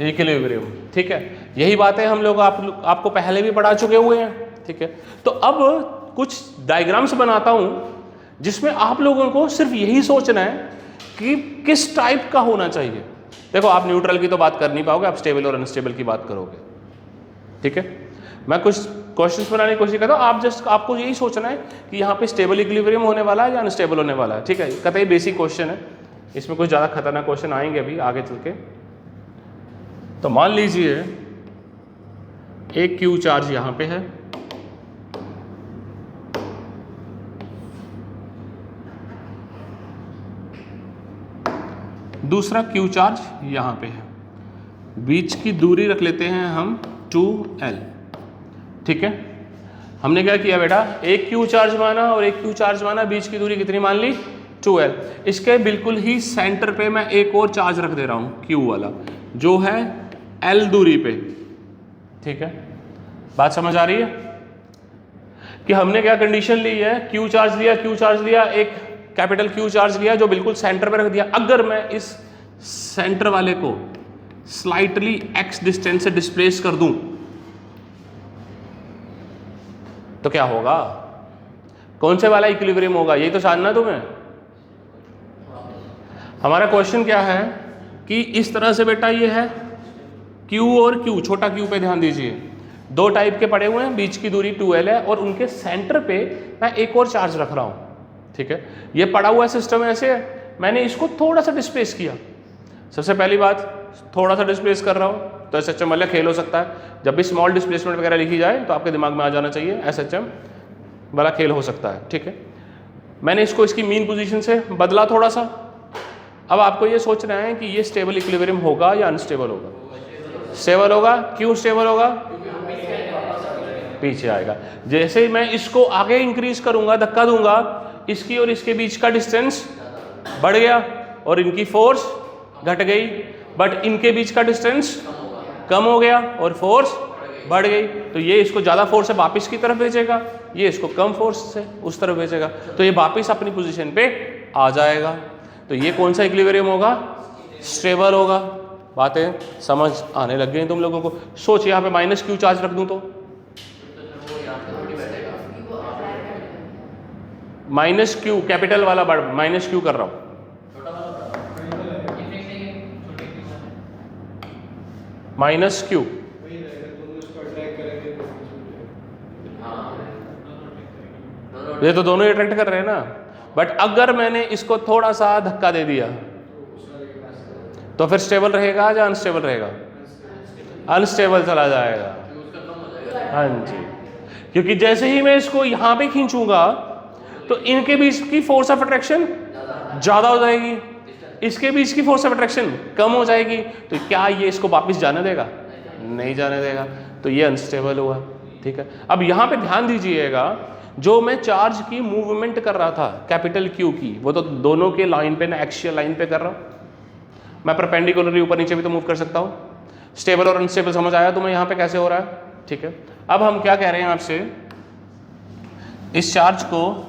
इक्विलिब्रियम। ठीक है, यही बातें हम लोग आपको पहले भी पढ़ा चुके हुए हैं। ठीक है, तो अब कुछ डायग्राम्स बनाता हूं जिसमें आप लोगों को सिर्फ यही सोचना है कि किस टाइप का होना चाहिए। देखो आप न्यूट्रल की तो बात कर नहीं पाओगे, आप स्टेबल और अनस्टेबल की बात करोगे। ठीक है, मैं कुछ क्वेश्चंस बनाने की कोशिश करता हूँ, आपको यही सोचना है कि यहाँ पे स्टेबल इक्विलिब्रियम होने वाला है या अनस्टेबल होने वाला है। ठीक है, कतई बेसिक क्वेश्चन है, इसमें कुछ ज़्यादा खतरनाक क्वेश्चन आएंगे अभी आगे चल के। तो मान लीजिए एक क्यू चार्ज यहाँ पे है, दूसरा क्यू चार्ज यहाँ पे है, बीच की दूरी रख लेते हैं हम 2L। ठीक है, हमने क्या किया बेटा, एक क्यू चार्ज माना और एक क्यू चार्ज माना, बीच की दूरी कितनी मान ली 2L। इसके बिल्कुल ही सेंटर पे मैं एक और चार्ज रख दे रहा हूँ क्यू वाला, जो है L दूरी पे। ठीक है, बात समझ आ रही है कि हमने क्या कंडीशन ली है, क्यू चार्ज लिया, एक कैपिटल क्यू चार्ज लिया जो बिल्कुल सेंटर पे रख दिया। अगर मैं इस सेंटर वाले को स्लाइटली x डिस्टेंस से डिस्प्लेस कर दूं तो क्या होगा, कौन से वाला इक्विलिब्रियम होगा, यही तो जानना तुम्हें। हमारा क्वेश्चन क्या है कि इस तरह से बेटा ये है Q और Q, छोटा Q पे ध्यान दीजिए, दो टाइप के पड़े हुए हैं, बीच की दूरी 2L है और उनके सेंटर पे मैं एक और चार्ज रख रहा हूं। ठीक है, ये पड़ा हुआ सिस्टम ऐसे है, मैंने इसको थोड़ा सा डिस्प्लेस किया। सबसे पहली बात, थोड़ा सा डिस्प्लेस कर रहा हूं तो SHM वाला खेल हो सकता है। जब भी स्मॉल डिस्प्लेसमेंट वगैरह लिखी जाए तो आपके दिमाग में आ जाना चाहिए SHM वाला खेल हो सकता है। ठीक है, मैंने इसको इसकी मीन पोजीशन से बदला थोड़ा सा। अब आपको ये सोचना है कि ये स्टेबल इक्विलिब्रियम होगा या अनस्टेबल होगा। स्टेबल होगा, क्यों स्टेबल होगा, पीछे आएगा। जैसे ही मैं इसको आगे इंक्रीज करूंगा, धक्का दूंगा, इसकी और इसके बीच का डिस्टेंस बढ़ गया और इनकी फोर्स घट गई, बट इनके बीच का डिस्टेंस कम हो गया और फोर्स बढ़ गई। तो ये इसको ज़्यादा फोर्स से वापस की तरफ भेजेगा, ये इसको कम फोर्स से उस तरफ भेजेगा, तो ये वापस अपनी पोजीशन पे आ जाएगा। तो ये कौन सा इक्विलिब्रियम होगा, स्टेबल होगा। बातें समझ आने लग गई तुम लोगों को। सोच, यहाँ पे माइनस क्यू चार्ज रख दूं तो माइनस क्यू, कैपिटल वाला वर्ड माइनस क्यू कर रहा हूं, माइनस क्यू, ये तो दोनों अट्रैक्ट कर रहे हैं ना। बट अगर मैंने इसको थोड़ा सा धक्का दे दिया तो फिर स्टेबल रहेगा या अनस्टेबल रहेगा, अनस्टेबल चला जाएगा। हाँ जी, क्योंकि जैसे ही मैं इसको यहां पे खींचूंगा तो इनके बीच की फोर्स ऑफ अट्रैक्शन ज्यादा हो जाएगी, इसके बीच की फोर्स ऑफ अट्रैक्शन कम हो जाएगी। तो क्या ये इसको वापस जाने देगा, नहीं जाने देगा, तो ये अनस्टेबल हुआ। ठीक है, अब यहाँ पे ध्यान दीजिएगा, जो मैं चार्ज की मूवमेंट कर रहा था कैपिटल क्यू की, वो तो दोनों के लाइन पे ना, एक्सियल लाइन पे कर रहा हूँ। मैं परपेंडिकुलरली ऊपर नीचे भी तो मूव कर सकता हूँ। स्टेबल और अनस्टेबल समझ आया तुम्हें यहाँ पे कैसे हो रहा है। ठीक है, अब हम क्या कह रहे हैं आपसे, इस चार्ज को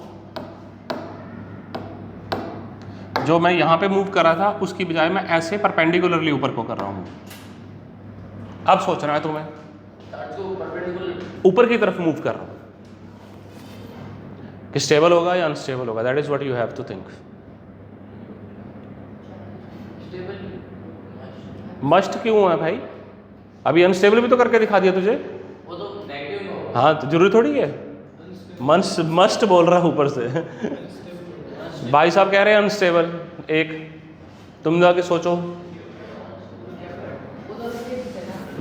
जो मैं यहाँ पे मूव कर रहा था उसकी बजाय मैं ऐसे परपेंडिकुलरली ऊपर को कर रहा हूँ। अब सोचना है तुम्हें, ऊपर की तरफ मूव कर रहा हूँ, कि स्टेबल होगा या अनस्टेबल होगा। That is what you have to think. Must क्यों है भाई, अभी अनस्टेबल भी तो करके दिखा दिया तुझे। वो तो नेगेटिव हाँ, तो जरूरी थोड़ी है, मस्ट बोल रहा ऊपर से। भाई साहब कह रहे हैं अनस्टेबल, एक तुम जाके सोचो,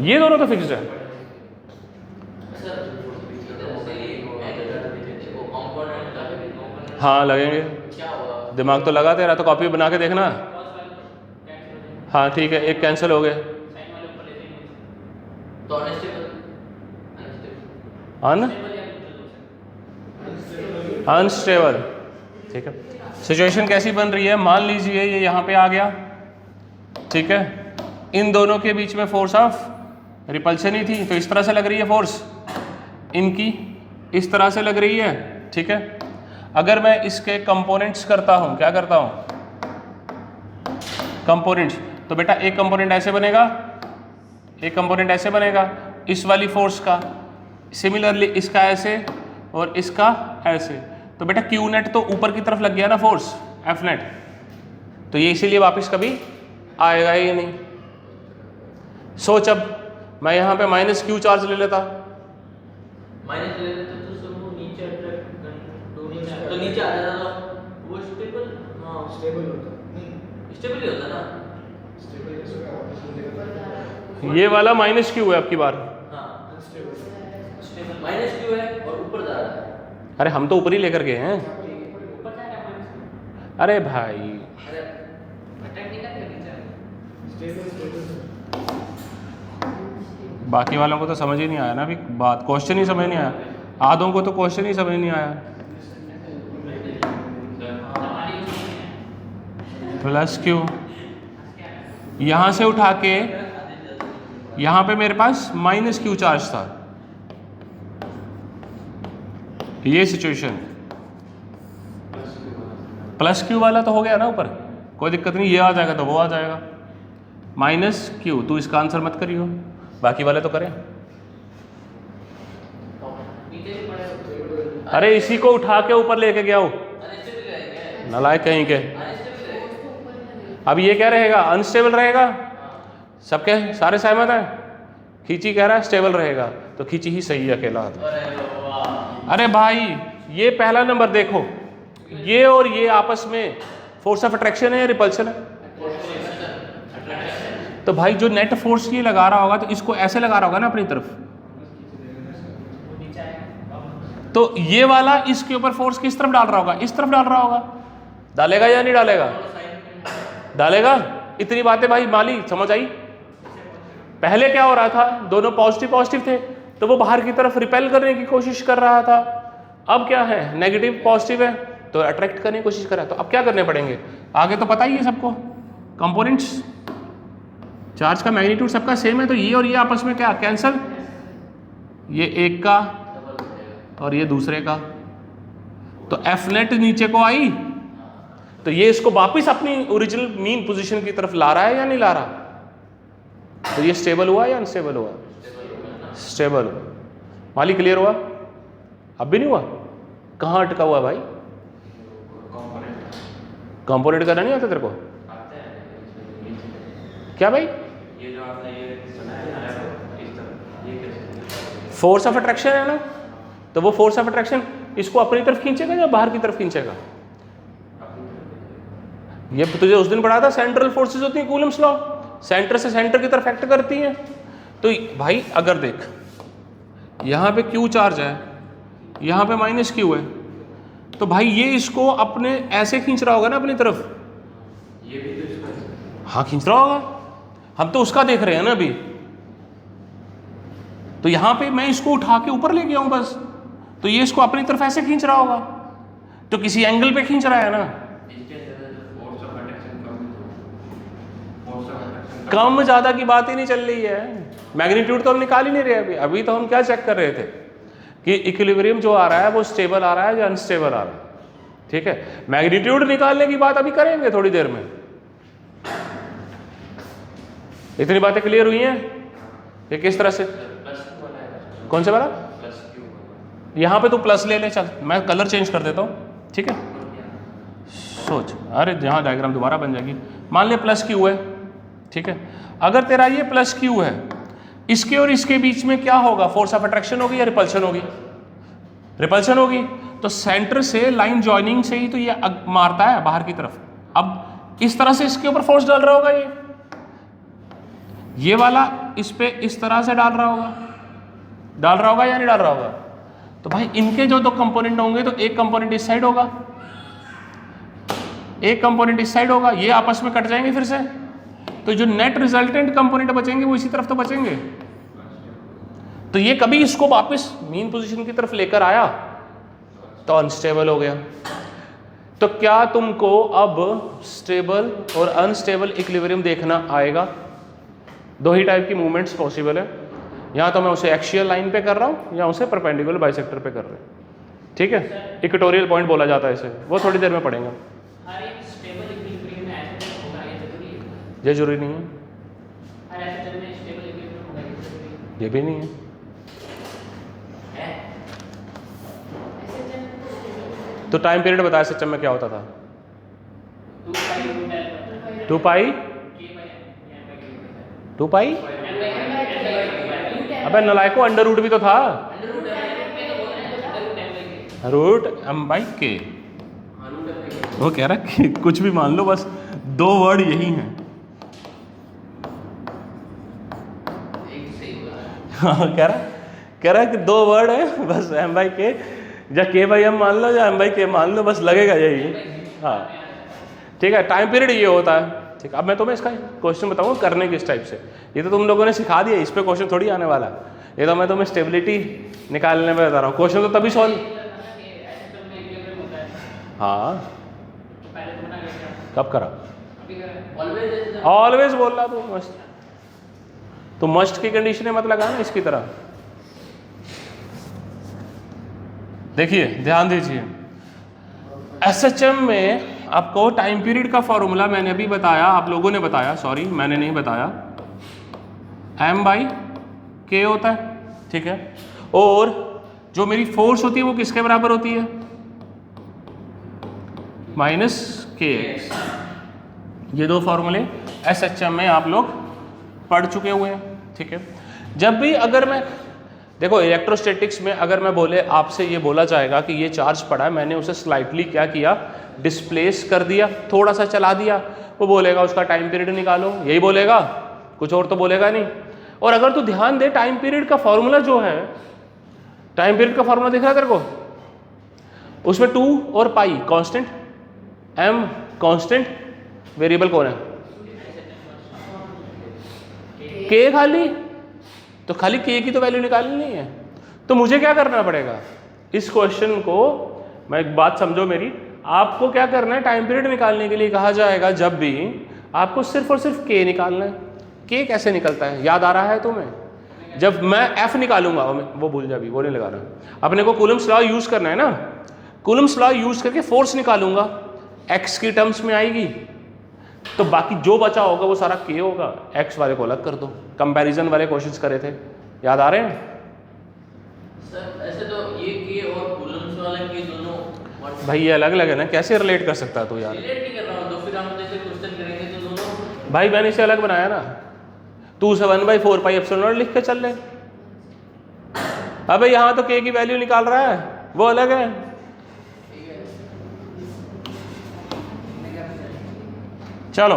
ये दोनों तो फिक्स्ड है। हाँ लगेंगे, दिमाग तो लगा तेरा, तो कॉपी बना के देखना। हाँ ठीक है, एक कैंसिल हो गए, अनस्टेबल। ठीक है, सिचुएशन कैसी बन रही है, मान लीजिए ये यहाँ पे आ गया। ठीक है, इन दोनों के बीच में फोर्स ऑफ रिपल्शन ही थी, तो इस तरह से लग रही है फोर्स, इनकी इस तरह से लग रही है। ठीक है, अगर मैं इसके कंपोनेंट्स करता हूँ, क्या करता हूँ, कंपोनेंट्स, तो बेटा एक कंपोनेंट ऐसे बनेगा, एक कंपोनेंट ऐसे बनेगा इस वाली फोर्स का, सिमिलरली इसका ऐसे और इसका ऐसे। तो बेटा क्यू नेट तो ऊपर की तरफ लग गया ना फोर्स, एफ नेट, तो ये इसीलिए वापस कभी आएगा ही नहीं। सोच, अब मैं यहाँ पे माइनस क्यू चार्ज ले लेता, माइनस ले लेते तो सब वो नीचे अट्रैक्ट तो नीचे आ जाता, वो स्टेबल, हाँ स्टेबल होता, स्टेबल ही होता है ना। ये वाला माइनस क्यू है आपकी बार। हाँ स्टेबल माइनस क्यू है और ऊपर जा रहा है। अरे हम तो ऊपर ही लेकर गए हैं। ऊपर जा रहा है माइनस। अरे भाई अरे टेक्निकल है नीचे। बाकी वालों को तो समझ ही नहीं आया ना अभी बात, क्वेश्चन ही समझ नहीं आया। आधों को तो क्वेश्चन ही समझ नहीं आया। प्लस क्यू यहाँ से उठा के यहाँ पे मेरे पास माइनस क्यू चार्ज था, ये सिचुएशन। प्लस क्यू वाला तो हो गया ना ऊपर, कोई दिक्कत नहीं, ये आ जाएगा तो वो आ जाएगा। माइनस क्यू, तू इसका आंसर मत करियो, बाकी वाले तो करें। अरे इसी को उठा के ऊपर लेके गया हो, नालायक कहीं के। अब ये क्या रहेगा, अनस्टेबल रहेगा। सबके सारे सहमत हैं, खींची कह रहा है स्टेबल रहेगा, तो खींची ही सही है अकेला। अरे भाई ये पहला नंबर देखो, ये और ये आपस में फोर्स ऑफ अट्रैक्शन है या रिपल्शन है? तो भाई जो नेट फोर्स ये लगा रहा होगा तो इसको ऐसे लगा रहा होगा ना अपनी तरफ, तो ये वाला इसके ऊपर फोर्स किस तरफ डाल रहा होगा, इस तरफ डाल रहा होगा। डालेगा या नहीं डालेगा? डालेगा। इतनी बातें भाई माली समझ आई। पहले क्या हो रहा था, दोनों पॉजिटिव पॉजिटिव थे तो वो बाहर की तरफ रिपेल करने की कोशिश कर रहा था। अब क्या है, नेगेटिव पॉजिटिव है तो अट्रैक्ट करने की कोशिश कर रहा है। तो अब क्या करने पड़ेंगे, आगे तो पता ही है सबको, कंपोनेंट्स, चार्ज का मैग्नीट्यूड सबका सेम है, तो ये और ये आपस में क्या कैंसल, ये एक का और ये दूसरे का, तो एफ नेट नीचे को आई, तो ये इसको वापिस अपनी ओरिजिनल मीन पोजीशन की तरफ ला रहा है या नहीं ला रहा? तो ये स्टेबल हुआ या अनस्टेबल हुआ? स्टेबल हुआ। माली क्लियर हुआ? अब भी नहीं हुआ? कहाँ अटका हुआ भाई? कंपोनेंट करना नहीं आता तेरे को? क्या भाई? ये जो आपने ये सुना है ना, इस तरह ये कैसे? फोर्स ऑफ अट्रैक्शन है ना, तो वो फोर्स ऑफ अट्रैक्शन इसको अपनी तरफ खींचेगा या बाहर की तरफ खींचेगा? ये तुझे उस दिन पढ़ा था, सेंट्रल फोर्सेस होती हैं कूलम्स लॉ, सेंटर से सेंटर की तरफ एक्ट करती हैं। तो भाई अगर देख यहाँ पे क्यू चार्ज है, यहाँ पे माइनस क्यू है, तो भाई ये इसको अपने ऐसे खींच रहा होगा ना अपनी तरफ, ये भी तो इसका, हाँ खींच रहा होगा। हम तो उसका देख रहे हैं ना अभी, तो यहाँ पे मैं इसको उठा के ऊपर ले गया हूँ बस, तो ये इसको अपनी तरफ ऐसे खींच रहा होगा, तो किसी एंगल पे खींच रहा है ना। इसके अंदर जो force of attraction force of attraction कम ज्यादा की बात ही नहीं चल रही है, मैग्नीट्यूड तो हम निकाल ही नहीं रहे अभी। अभी तो हम क्या चेक कर रहे थे कि इक्विलिब्रियम जो आ रहा है वो स्टेबल आ रहा है या अनस्टेबल आ रहा है। ठीक है, मैग्नीट्यूड निकालने की बात अभी करेंगे थोड़ी देर में। इतनी बातें क्लियर हुई हैं कि किस तरह से, प्लस क्यू वाला है, कौन से वाला? प्लस क्यू यहाँ पे तू प्लस ले ले, चल मैं कलर चेंज कर देता हूँ। ठीक है, सोच, अरे यहाँ डायग्राम दोबारा बन जाएगी। मान ले प्लस क्यू है, ठीक है, अगर तेरा ये प्लस क्यू है, इसके और इसके बीच में क्या होगा, फोर्स ऑफ अट्रैक्शन होगी या रिपल्शन होगी? रिपल्शन होगी। तो सेंटर से लाइन जॉइनिंग से ही तो ये मारता है बाहर की तरफ। अब इस तरह से इसके ऊपर फोर्स डाल रहा होगा, ये वाला इस पे इस तरह से डाल रहा होगा या नहीं डाल रहा होगा? तो भाई इनके जो दो कंपोनेंट होंगे, तो एक कंपोनेंट इस साइड होगा, एक कंपोनेंट इस साइड होगा, ये आपस में कट जाएंगे फिर से, तो जो नेट रिजल्टेंट कंपोनेंट बचेंगे वो इसी तरफ तो बचेंगे। तो ये कभी इसको वापस मीन पोजीशन की तरफ लेकर आया तो अनस्टेबल हो गया। तो क्या तुमको अब स्टेबल और अनस्टेबल इक्विलिब्रियम देखना आएगा? दो ही टाइप की मूवमेंट्स पॉसिबल है, या तो मैं उसे एक्सियल लाइन पे कर रहा हूँ या उसे परपेंडिकुलर बाइसेक्टर पे कर रहे हैं। ठीक है, इक्वेटोरियल पॉइंट बोला जाता है इसे, वो थोड़ी देर में पढ़ेंगे। हर एक स्टेबल इक्विलिब्रियम में ऐसे होगा, ये जरूरी है? ये जरूरी नहीं है, हर ऐसे जब में स्टेबल इक्विलिब्रियम होगा, ये जरूरी है? ये भी नहीं है। तो टाइम पीरियड बताया सिस्टम में क्या होता था? 2 पाई 2 पाई, अबे नलायको अंडर रूट भी तो था, रूट m/k। वो कह रहा है कि कुछ भी मान लो, बस दो वर्ड यही हैं। एक सही होगा। हाँ, कह रहा है कि दो वर्ड है बस, एम बाई के, या के बाई एम मान लो या एम बाई के मान लो, बस लगेगा यही। हाँ ठीक है, टाइम पीरियड ये होता है। ठीक है, अब मैं तुम्हें इसका क्वेश्चन बताऊंगा करने किस टाइप से। ये तो तुम लोगों ने सिखा दिया, इस पे क्वेश्चन थोड़ी आने वाला। ये तो मैं तुम्हें स्टेबिलिटी निकालने में बता रहा हूँ, क्वेश्चन तो तभी सॉल्व। हाँ कब करा? ऑलवेज बोल रहा तू मस्ट, तो मस्ट की कंडीशन मत लगा ना इसकी तरह। देखिए ध्यान दीजिए, एसएचएम में आपको टाइम पीरियड का फॉर्मूला मैंने अभी बताया, आप लोगों ने बताया, सॉरी मैंने नहीं बताया, एम बाई के होता है। ठीक है, और जो मेरी फोर्स होती है वो किसके बराबर होती है? Minus K x. ये दो फॉर्मूले एसएचएम में आप लोग पढ़ चुके हुए हैं। ठीक है, जब भी अगर मैं देखो इलेक्ट्रोस्टैटिक्स में अगर मैं बोले आपसे ये बोला जाएगा कि ये चार्ज पड़ा है, मैंने उसे स्लाइटली क्या किया, डिस्प्लेस कर दिया, थोड़ा सा चला दिया, वो बोलेगा उसका टाइम पीरियड निकालो, यही बोलेगा, कुछ और तो बोलेगा नहीं। और अगर तू ध्यान दे, टाइम पीरियड का फॉर्मूला जो है, टाइम पीरियड का फॉर्मूला दिख रहा है तेरे को, उसमें 2 और pi constant, M constant, variable कौन है? के खाली, तो खाली के की तो वैल्यू निकालनी नहीं है। तो मुझे क्या करना पड़ेगा इस क्वेश्चन को, मैं एक बात समझो मेरी, आपको क्या करना है, टाइम पीरियड निकालने के लिए कहा जाएगा जब भी आपको सिर्फ और सिर्फ के निकालना है। के कैसे निकलता है याद आ रहा है तुम्हें? जब मैं एफ निकालूंगा, वो भूल जा, अभी वो नहीं लगा रहा, अपने को कूलम्स लॉ यूज करना है ना, कूलम्स लॉ यूज करके फोर्स निकालूंगा, एक्स की टर्म्स में आएगी, तो बाकी जो बचा होगा वो सारा के होगा। एक्स वाले को अलग कर दो, कंपैरिजन वाले क्वेश्चंस करे थे, याद आ रहे हैं? सर ऐसे तो ये के और कूलम्स वाला के दोनों भाई ये अलग अलग है ना, कैसे रिलेट कर सकता है तू यार? रिलेट नहीं कर रहा हूँ, तो फिर हम जैसे क्वेश्चन करेंगे तो दोनों। भाई मैंने इसे अलग बनाया ना, तू उसे 1/4 पाई एप्सिलॉन नॉट लिख के चल ले। अबे यहाँ तो के की वैल्यू निकाल रहा है, वो अलग है। चलो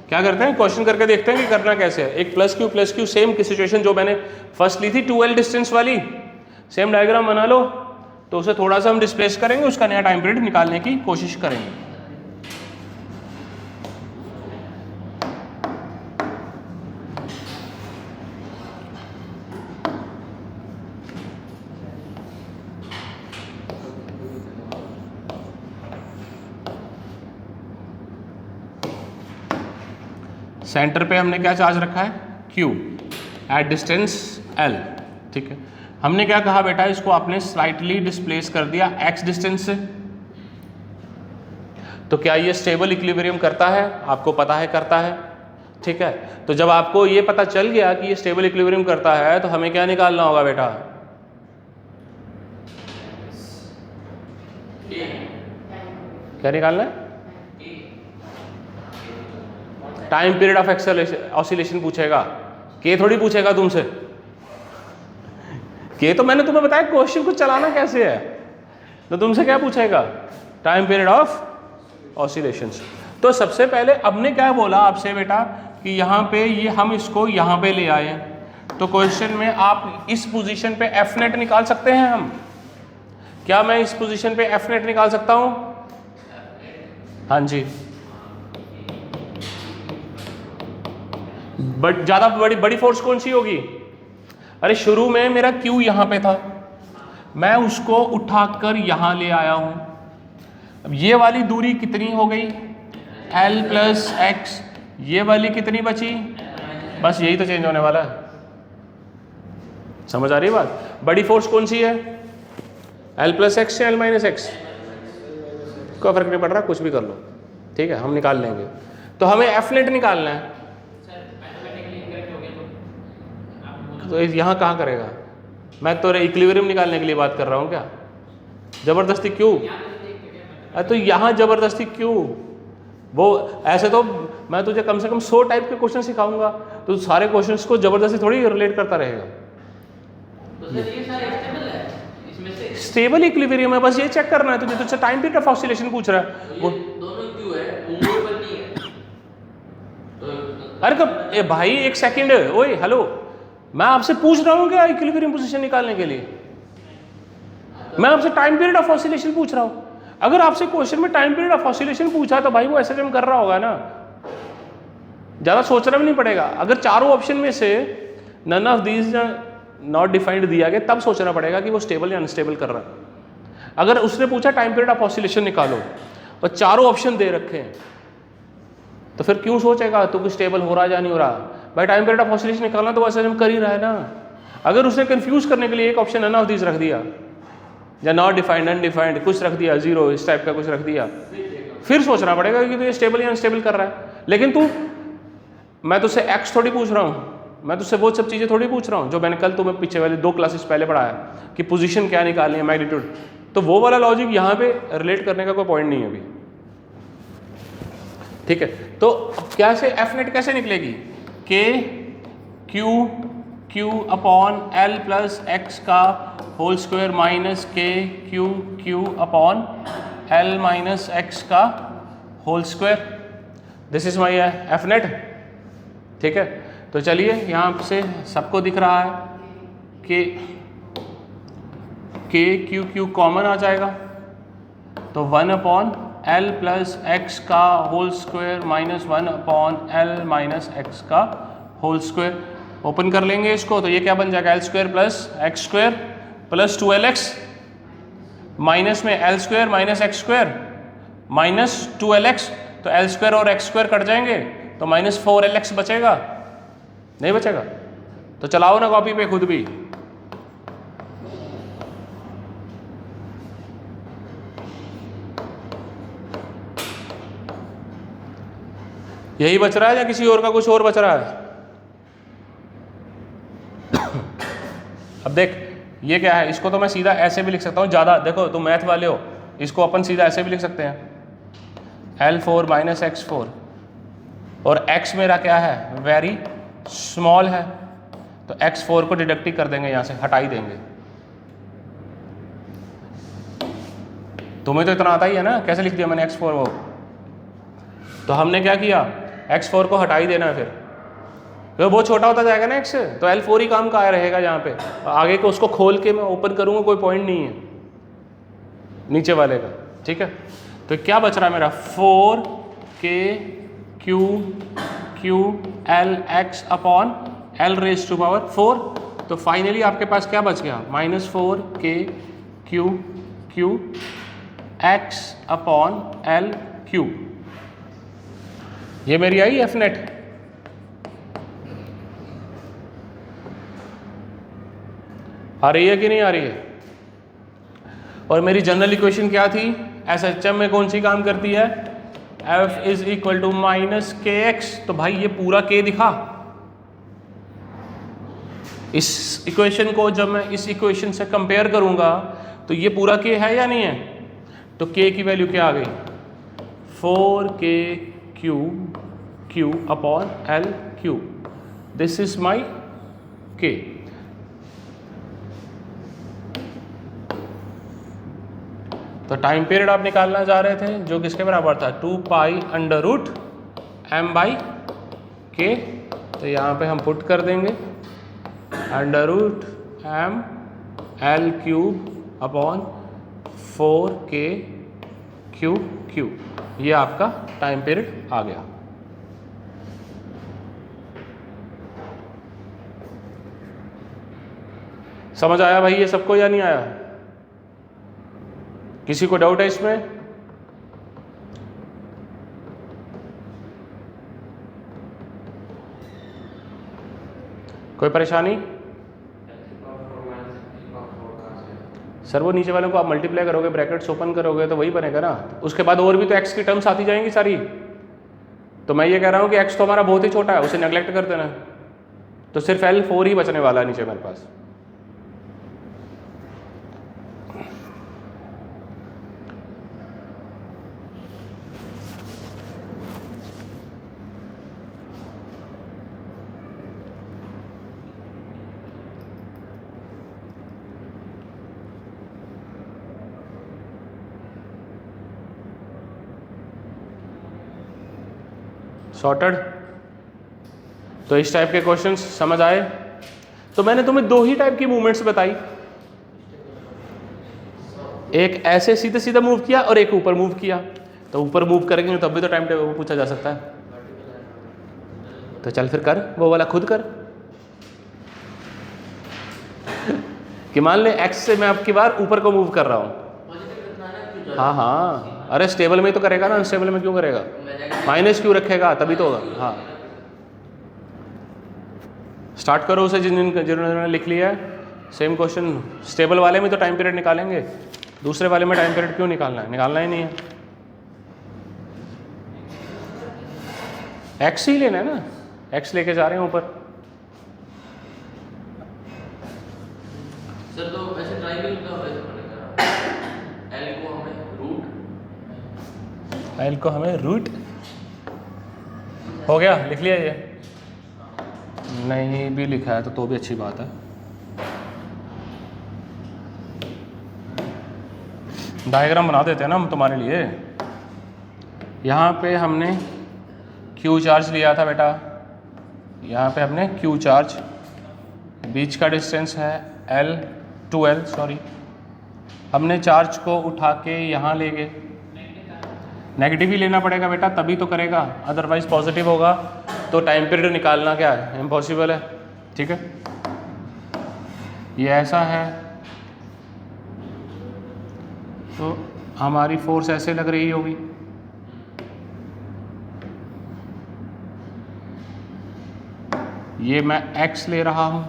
क्या करते हैं, क्वेश्चन करके देखते हैं कि करना कैसे है। एक प्लस क्यू सेम की सिचुएशन जो मैंने फर्स्ट ली थी 2L डिस्टेंस वाली, सेम डायग्राम बना लो, तो उसे थोड़ा सा हम डिस्प्लेस करेंगे, उसका नया टाइम पीरियड निकालने की कोशिश करेंगे। सेंटर पे हमने क्या चार्ज रखा है, Q एट डिस्टेंस L। ठीक है, हमने क्या कहा बेटा, इसको आपने स्लाइटली डिस्प्लेस कर दिया x डिस्टेंस से। तो क्या ये स्टेबल इक्विलिब्रियम करता है? आपको पता है करता है। ठीक है, तो जब आपको ये पता चल गया कि ये स्टेबल इक्विलिब्रियम करता है, तो हमें क्या निकालना होगा बेटा? क्या निकालना है? टाइम पीरियड ऑफ ऑसिलेशन पूछेगा, के थोड़ी पूछेगा तुमसे। के तो मैंने तुम्हें बताया क्वेश्चन को चलाना कैसे है, तो तुमसे क्या पूछेगा? Time period of oscillations. तो सबसे पहले हमने क्या बोला आपसे बेटा कि यहाँ पे ये हम इसको यहाँ पे ले आए, तो क्वेश्चन में आप इस पोजीशन पे एफ नेट निकाल सकते हैं हम। क्या मैं इस पोजीशन पे एफ नेट निकाल सकता हूँ? हाँ जी, बट ज्यादा बड़ी फोर्स कौन सी होगी? अरे शुरू में मेरा Q यहाँ पे था, मैं उसको उठाकर यहाँ ले आया हूँ। अब ये वाली दूरी कितनी हो गई? L plus x. ये वाली कितनी बची? बस यही तो चेंज होने वाला है। समझ आ रही बात? बड़ी फोर्स कौन सी है? L प्लस एक्स या L माइनस एक्स? कोई फर्क नहीं पड़ रहा, कुछ भी कर लो। ठीक है, हम निकाल लेंगे। तो हमें एफ नेट निकालना है, तो यहाँ कहाँ करेगा? मैं तो इक्विलिब्रियम निकालने के लिए बात कर रहा हूँ क्या? जबरदस्ती क्यों? अरे तो यहाँ जबरदस्ती क्यों? वो ऐसे तो मैं तुझे कम से कम 100 टाइप के क्वेश्चन सिखाऊंगा, तो सारे क्वेश्चंस को जबरदस्ती थोड़ी रिलेट करता रहेगा। तो सर ये सारे स्टेबल है इसमें से? स्टेबल इक्विलिब्रियम है, बस ये चेक करना है तुझे। तुझसे टाइम पीरियड ऑफ ऑसिलेशन पूछ रहा है वो दोनों क्यों है, वो मूवेबल नहीं है। अरे कब ए भाई एक सेकंड, ओए हेलो, मैं आपसे पूछ रहा हूँ क्या इक्विलिब्रियम पोजीशन निकालने के लिए? मैं आपसे टाइम पीरियड ऑफ ऑसिलेशन पूछ रहा हूँ। अगर आपसे क्वेश्चन में टाइम पीरियड ऑफ ऑसिलेशन पूछा तो भाई वो एसएचएम कर रहा होगा ना, ज़्यादा सोचना भी नहीं पड़ेगा। अगर चारों ऑप्शन में से none of these not defined दिया गया तब सोचना पड़ेगा कि वो स्टेबल या अनस्टेबल कर रहा है। अगर उसने पूछा टाइम पीरियड ऑफ ऑसिलेशन निकालो और चारों ऑप्शन दे रखे हैं तो फिर क्यों सोचेगा तो कि स्टेबल हो रहा है या नहीं हो रहा? भाई टाइम पीरियड ऑफ ऑसिलेशन निकालना तो वैसे हम कर ही रहा है ना। अगर उसने कंफ्यूज करने के लिए एक ऑप्शन नन ऑफ दीज रख दिया या नॉट डिफाइंड अनडिफाइंड कुछ रख दिया, जीरो इस टाइप का कुछ रख दिया, फिर सोचना पड़ेगा कि तो ये स्टेबल या अनस्टेबल कर रहा है। लेकिन तू, मैं तुझसे एक्स थोड़ी पूछ रहा हूँ, मैं तुझसे वो सब चीज़ें थोड़ी पूछ रहा हूँ जो मैंने कल तुम्हें पीछे वाले 2 क्लासेस पहले पढ़ाया कि पोजीशन क्या निकालनी है, मैग्नीट्यूड। तो वो वाला लॉजिक यहाँ पे रिलेट करने का कोई पॉइंट नहीं है अभी, ठीक है। तो क्या से एफ नेट कैसे निकलेगी? K Q upon L plus X का whole square minus K Q upon L minus X का whole square. This is my F net, ठीक है। तो चलिए यहाँ से सबको दिख रहा है कि के क्यू कॉमन आ जाएगा, तो 1 अपॉन एल प्लस एक्स का whole square minus 1 upon L minus X का होल स्क्वायर। ओपन कर लेंगे इसको तो ये क्या बन जाएगा? L square plus X square plus 2lx minus में L square minus X square minus 2lx, तो एल स्क्वायर और एक्स स्क्वायर कट जाएंगे तो माइनस 4lx बचेगा, नहीं बचेगा? तो चलाओ ना कॉपी पे खुद भी। यही बच रहा है या किसी और का कुछ और बच रहा है? अब देख ये क्या है, इसको तो मैं सीधा ऐसे भी लिख सकता हूँ, ज़्यादा देखो तुम मैथ वाले हो, इसको अपन सीधा ऐसे भी लिख सकते हैं L4 माइनस x4, और x मेरा क्या है? वेरी स्मॉल है, तो x4 को डिडक्ट ही कर देंगे, यहाँ से हटा ही देंगे। तुम्हें तो इतना आता ही है ना, कैसे लिख दिया मैंने x4 वो? तो हमने क्या किया, x4 को हटा ही देना है, फिर बहुत छोटा होता जाएगा ना x, तो L4 ही काम का रहेगा यहाँ पे। आगे को उसको खोल के मैं ओपन करूँगा, कोई पॉइंट नहीं है नीचे वाले का, ठीक है। तो क्या बच रहा है मेरा? 4 K Q L X upon L raise to power 4। तो फाइनली आपके पास क्या बच गया? Minus 4 K Q x upon L Q. ये मेरी आई एफ नेट। आ रही है कि नहीं आ रही है? और मेरी जनरल इक्वेशन क्या थी? एसएचएम में कौन सी काम करती है? F is equal to minus K X. तो भाई ये पूरा के दिखा। इस इक्वेशन को जब मैं इस इक्वेशन से कंपेयर करूंगा तो ये पूरा के है या नहीं है? तो के की वैल्यू क्या आ गई? 4 K Q upon L Q. This is माई के। तो टाइम पीरियड आप निकालना चाह रहे थे जो किसके बराबर था? 2 pi under root M by K. तो यहाँ पे हम पुट कर देंगे under root M L cube upon 4 K Q. ये आपका टाइम पीरियड आ गया। समझ आया भाई ये सबको या नहीं आया? किसी को डाउट है इसमें? कोई परेशानी? सर वो नीचे वालों को आप मल्टीप्लाई करोगे, ब्रैकेट्स ओपन करोगे तो वही बनेगा ना। उसके बाद और भी तो एक्स की टर्म्स आती जाएंगी सारी। तो मैं ये कह रहा हूँ कि एक्स तो हमारा बहुत ही छोटा है, उसे नेग्लेक्ट कर देना। तो सिर्फ L4 ही बचने वाला है नीचे मेरे पास। सॉर्टेड? तो इस टाइप के क्वेश्चंस समझ आए। तो मैंने तुम्हें दो ही टाइप की मूवमेंट्स बताई, एक ऐसे सीधे सीधे मूव किया और एक ऊपर मूव किया। तो ऊपर मूव करेंगे तब भी तो टाइम टेबल पूछा जा सकता है। तो चल फिर कर वो वाला खुद कर कि मान ले एक्स से मैं अब की बार ऊपर को मूव कर रहा हूँ। हाँ हाँ, अरे स्टेबल में तो करेगा ना, अनस्टेबल में क्यों करेगा? माइनस क्यों रखेगा, तभी तो होगा। हाँ स्टार्ट करो उसे जिन्होंने लिख लिया है। सेम क्वेश्चन, स्टेबल वाले में तो टाइम पीरियड निकालेंगे, दूसरे वाले में टाइम पीरियड क्यों निकालना है? निकालना ही नहीं है, एक्स ही लेना है ना, एक्स लेके जा रहे हैं ऊपर। सर तो ऐसे ट्रायंगल का वैसे बनेगा, एल को हमें रूट हो गया, लिख लिया ये? नहीं भी लिखा है तो भी अच्छी बात है। डायग्राम बना देते हैं ना हम तुम्हारे लिए। यहाँ पे हमने क्यू चार्ज लिया था बेटा, यहाँ पे हमने क्यू चार्ज, बीच का डिस्टेंस है एल टू एल, सॉरी हमने चार्ज को उठा के यहाँ ले गए। नेगेटिव ही लेना पड़ेगा बेटा तभी तो करेगा, अदरवाइज पॉजिटिव होगा तो टाइम पीरियड निकालना क्या है, इम्पॉसिबल है। ठीक है, ये ऐसा है तो हमारी फोर्स ऐसे लग रही होगी। ये मैं x ले रहा हूँ,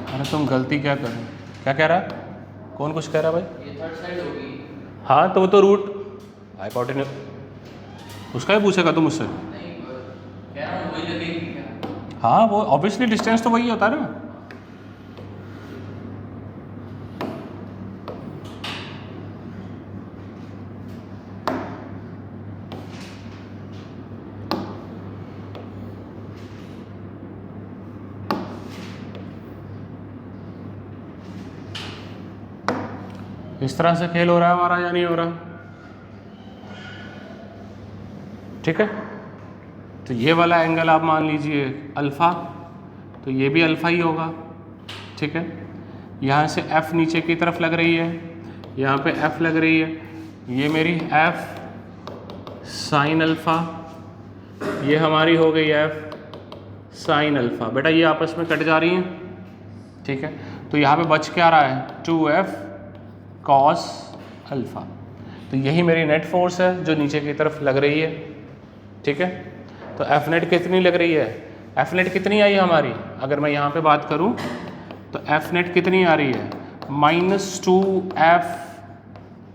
अरे तुम गलती क्या कर रहे हो? क्या कह रहा है? कौन कुछ कह रहा है भाई? ये थर्ड साइड होगी। हाँ तो वो तो रूट हाइपोटेन्यूज उसका ही पूछेगा तुम मुझसे। नहीं कह रहा हूँ वही लगेगी क्या? हाँ वो ऑब्वियसली डिस्टेंस तो वही होता है ना। इस तरह से खेल हो रहा है हमारा या नहीं हो रहा? ठीक है, तो ये वाला एंगल आप मान लीजिए अल्फ़ा, तो ये भी अल्फ़ा ही होगा। ठीक है, यहाँ से f नीचे की तरफ लग रही है, यहाँ पे f लग रही है, ये मेरी f साइन अल्फ़ा, ये हमारी हो गई f साइन अल्फ़ा। बेटा ये आपस में कट जा रही हैं। ठीक है, तो यहाँ पे बच क्या रहा है 2f कॉस अल्फ़ा। तो यही मेरी नेट फोर्स है जो नीचे की तरफ लग रही है। ठीक है, तो एफ नेट कितनी लग रही है? एफ नेट कितनी आई हमारी, अगर मैं यहाँ पे बात करूँ तो एफ नेट कितनी आ रही है -2f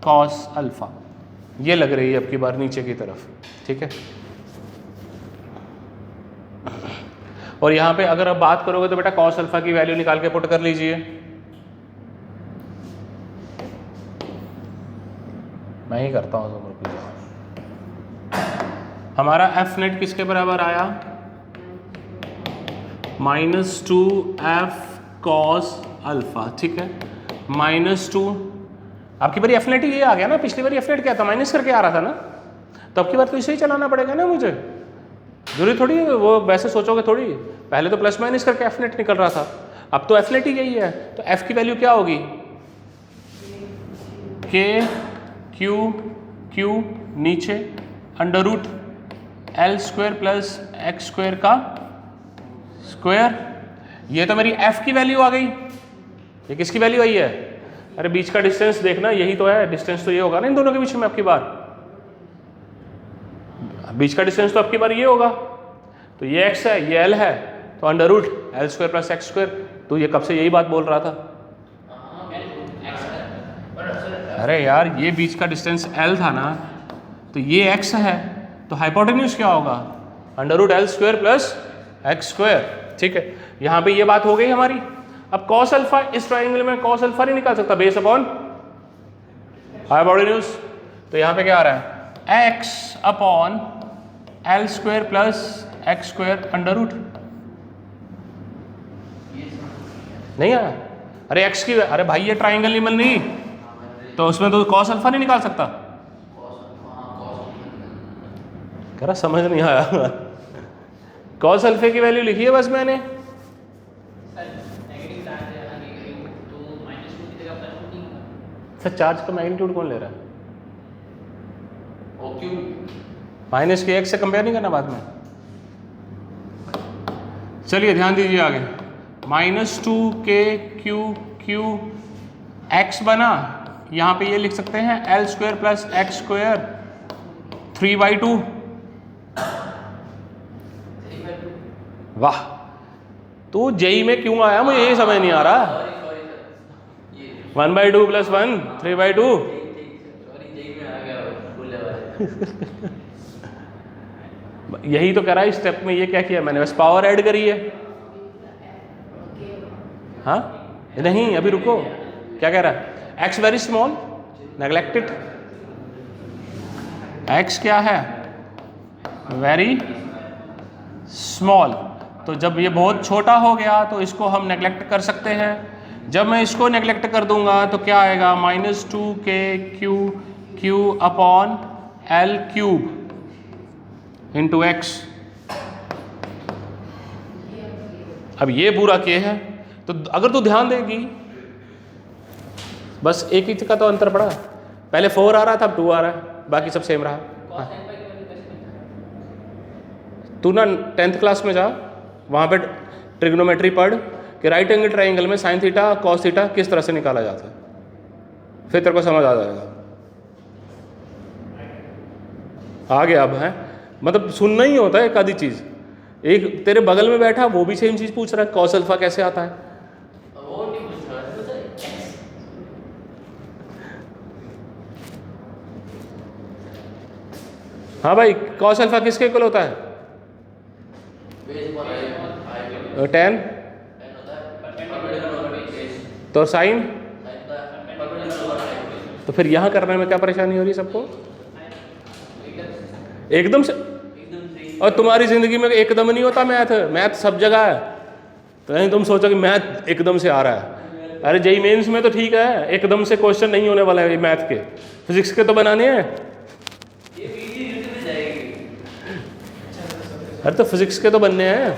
कॉस अल्फ़ा, ये लग रही है अब की बार नीचे की तरफ। ठीक है, और यहाँ पे अगर आप बात करोगे तो बेटा कॉस अल्फ़ा की वैल्यू निकाल के पुट कर लीजिए। मैं ही करता हूँ तो हमारा एफ नेट किसके बराबर आया -2f कॉस अल्फ़ा। ठीक है, -2 आपकी बारी एफ नेट ही ये आ गया ना, पिछली बारी एफ नेट क्या था माइनस करके आ रहा था ना, तो अब की बार तो इसे ही चलाना पड़ेगा ना मुझे, जरूरी थोड़ी वो वैसे सोचोगे थोड़ी, पहले तो प्लस माइनस करके एफ नेट निकल रहा था, अब तो एफ नेट ही यही है। तो एफ की वैल्यू क्या होगी के क्यू नीचे under root L square plus X square का स्क्वायर। ये तो मेरी एफ की वैल्यू आ गई, ये किसकी वैल्यू आई है? अरे बीच का डिस्टेंस देखना, यही तो है डिस्टेंस, तो ये होगा ना इन दोनों के बीच में आपकी बार, बीच का डिस्टेंस तो आपकी बार ये होगा, तो ये x है ये l है, तो under root L square plus X square. तो ये कब से यही बात बोल रहा था। अरे यार ये बीच का डिस्टेंस l था ना, तो ये x है, तो हाइपोटेन्यूज क्या होगा under root L square plus X square. ठीक है, यहाँ पे ये बात हो गई हमारी। अब कॉस अल्फा, इस ट्राइंगल में कॉस अल्फा नहीं निकाल सकता बेस अपॉन हाइपोटेन्यूज, तो यहाँ पे क्या आ रहा है x upon L square plus X square under root. नहीं आया? अरे x की, अरे भाई ये ट्राइंगल नहीं बन रही, तो उसमें तो कॉस अल्फा नहीं निकाल सकता। कह रहा समझ नहीं आया। कॉस अल्फे की वैल्यू लिखी है बस मैंने। सर चार्ज का मैग्नीट्यूड कौन ले रहा है? O Q minus K x से कंपेयर नहीं करना बाद में। चलिए ध्यान दीजिए आगे, -2k क्यू एक्स बना, यहाँ पे ये लिख सकते हैं L² + x² 3/2। वाह, तो जेई में क्यों आया मुझे यही समझ नहीं आ रहा। सॉरी सॉरी सर, ये 1/2 + 1 3/2। सॉरी जेई में आ गया भूलने वाले। यही तो कह रहा है इस स्टेप में। ये क्या किया मैंने, बस पावर ऐड करी है। हाँ नहीं अभी रुको, क्या कह रहा है? x very small neglected. x क्या है? Very small. तो जब ये बहुत छोटा हो गया तो इसको हम नेग्लेक्ट कर सकते हैं। जब मैं इसको नेग्लेक्ट कर दूंगा तो क्या आएगा? -2k Q upon L³ into x। अब ये पूरा k है, तो अगर तू ध्यान देगी बस एक ही का तो अंतर पड़ा। पहले 4 आ रहा था, अब 2 आ रहा है, बाकी सब सेम रहा। हाँ। तू ना 10th क्लास में जा, वहाँ पे ट्रिग्नोमेट्री पढ़ कि राइट एंगल ट्राइंगल में साइन थीटा कॉस थीटा किस तरह से निकाला जाता है, फिर तेरे को समझ आ जाएगा। आगे अब है मतलब सुनना ही होता है एक आधी चीज़। एक तेरे बगल में बैठा वो भी सेम चीज़ पूछ रहा है, कॉस अल्फा कैसे आता है। वो नहीं पूछ रहा है। हाँ भाई, कॉस अल्फा किसके इक्वल होता है? बेस पर और 10 तो साइन। तो फिर यहाँ करने में क्या परेशानी हो रही है सबको? एकदम से। और तुम्हारी जिंदगी में एकदम नहीं होता मैथ, मैथ सब जगह है। तो नहीं तुम सोचो कि मैथ एकदम से आ रहा है। अरे जेईई मेंस में तो ठीक है, एकदम से क्वेश्चन नहीं होने वाला है ये मैथ के, फिजिक्स के तो बनाने हैं। अरे तो फिजिक्स के तो बनने हैं,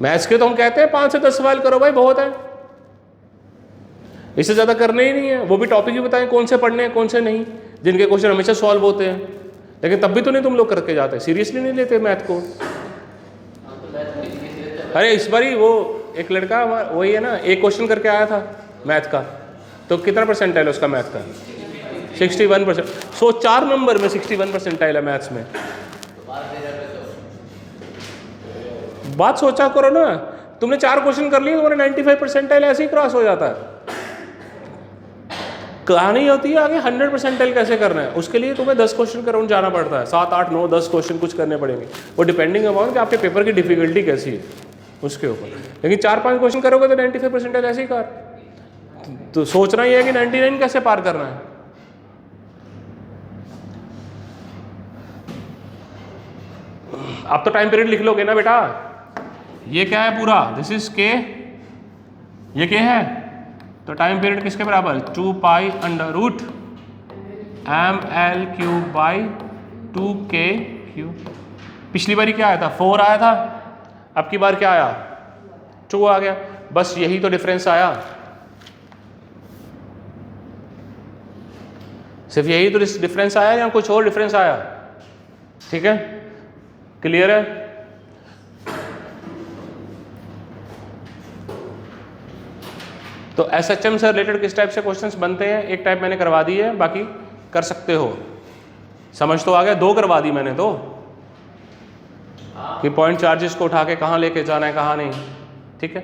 मैथ्स के तो हम कहते हैं 5 से 10 सवाल करो भाई, बहुत है, इससे ज़्यादा करने ही नहीं है। वो भी टॉपिक ही बताएं कौन से पढ़ने हैं कौन से नहीं, जिनके क्वेश्चन हमेशा सॉल्व होते हैं। लेकिन तब भी तो नहीं तुम लोग करके जाते, सीरियसली नहीं लेते मैथ को। अरे इस बार ही वो एक लड़का वही है ना, एक क्वेश्चन करके आया था मैथ का, तो कितना परसेंटाइल है उसका मैथ का? 61%। सो 4 नंबर में 61 परसेंटाइल है मैथ्स में। बात सोचा करो ना, तुमने 4 क्वेश्चन कर लिए, तुम्हारे 95 परसेंटाइल ऐसे ही क्रॉस हो जाता है। कहानी होती है आगे 100 परसेंटाइल कैसे करना है, उसके लिए तुम्हें 10 क्वेश्चन का राउंड जाना पड़ता है, 7, 8, 9, 10 क्वेश्चन कुछ करने पड़ेंगे। वो डिपेंडिंग अपॉन कि आपके पेपर की डिफिकल्टी कैसी है उसके ऊपर। लेकिन 4-5 क्वेश्चन करोगे तो 95 परसेंटाइल ऐसे ही कर। तो सोचना ही है कि 99 कैसे पार करना है। अब तो टाइम पीरियड लिख लोगे ना बेटा। ये क्या है पूरा, दिस इज के, ये क्या है, तो टाइम पीरियड किसके बराबर? 2π√mL³/2k³। पिछली बारी क्या आया था? 4 आया था, अब की बार क्या आया? 2 आ गया। बस यही तो डिफरेंस आया, सिर्फ यही तो डिफरेंस आया या कुछ और डिफरेंस आया? ठीक है, क्लियर है? तो SHM से रिलेटेड किस टाइप से क्वेश्चंस बनते हैं, एक टाइप मैंने करवा दी है, बाकी कर सकते हो। समझ तो आ गया? 2 करवा दी मैंने तो, कि पॉइंट चार्जेस को उठा के कहाँ लेके जाना है कहाँ नहीं। ठीक है,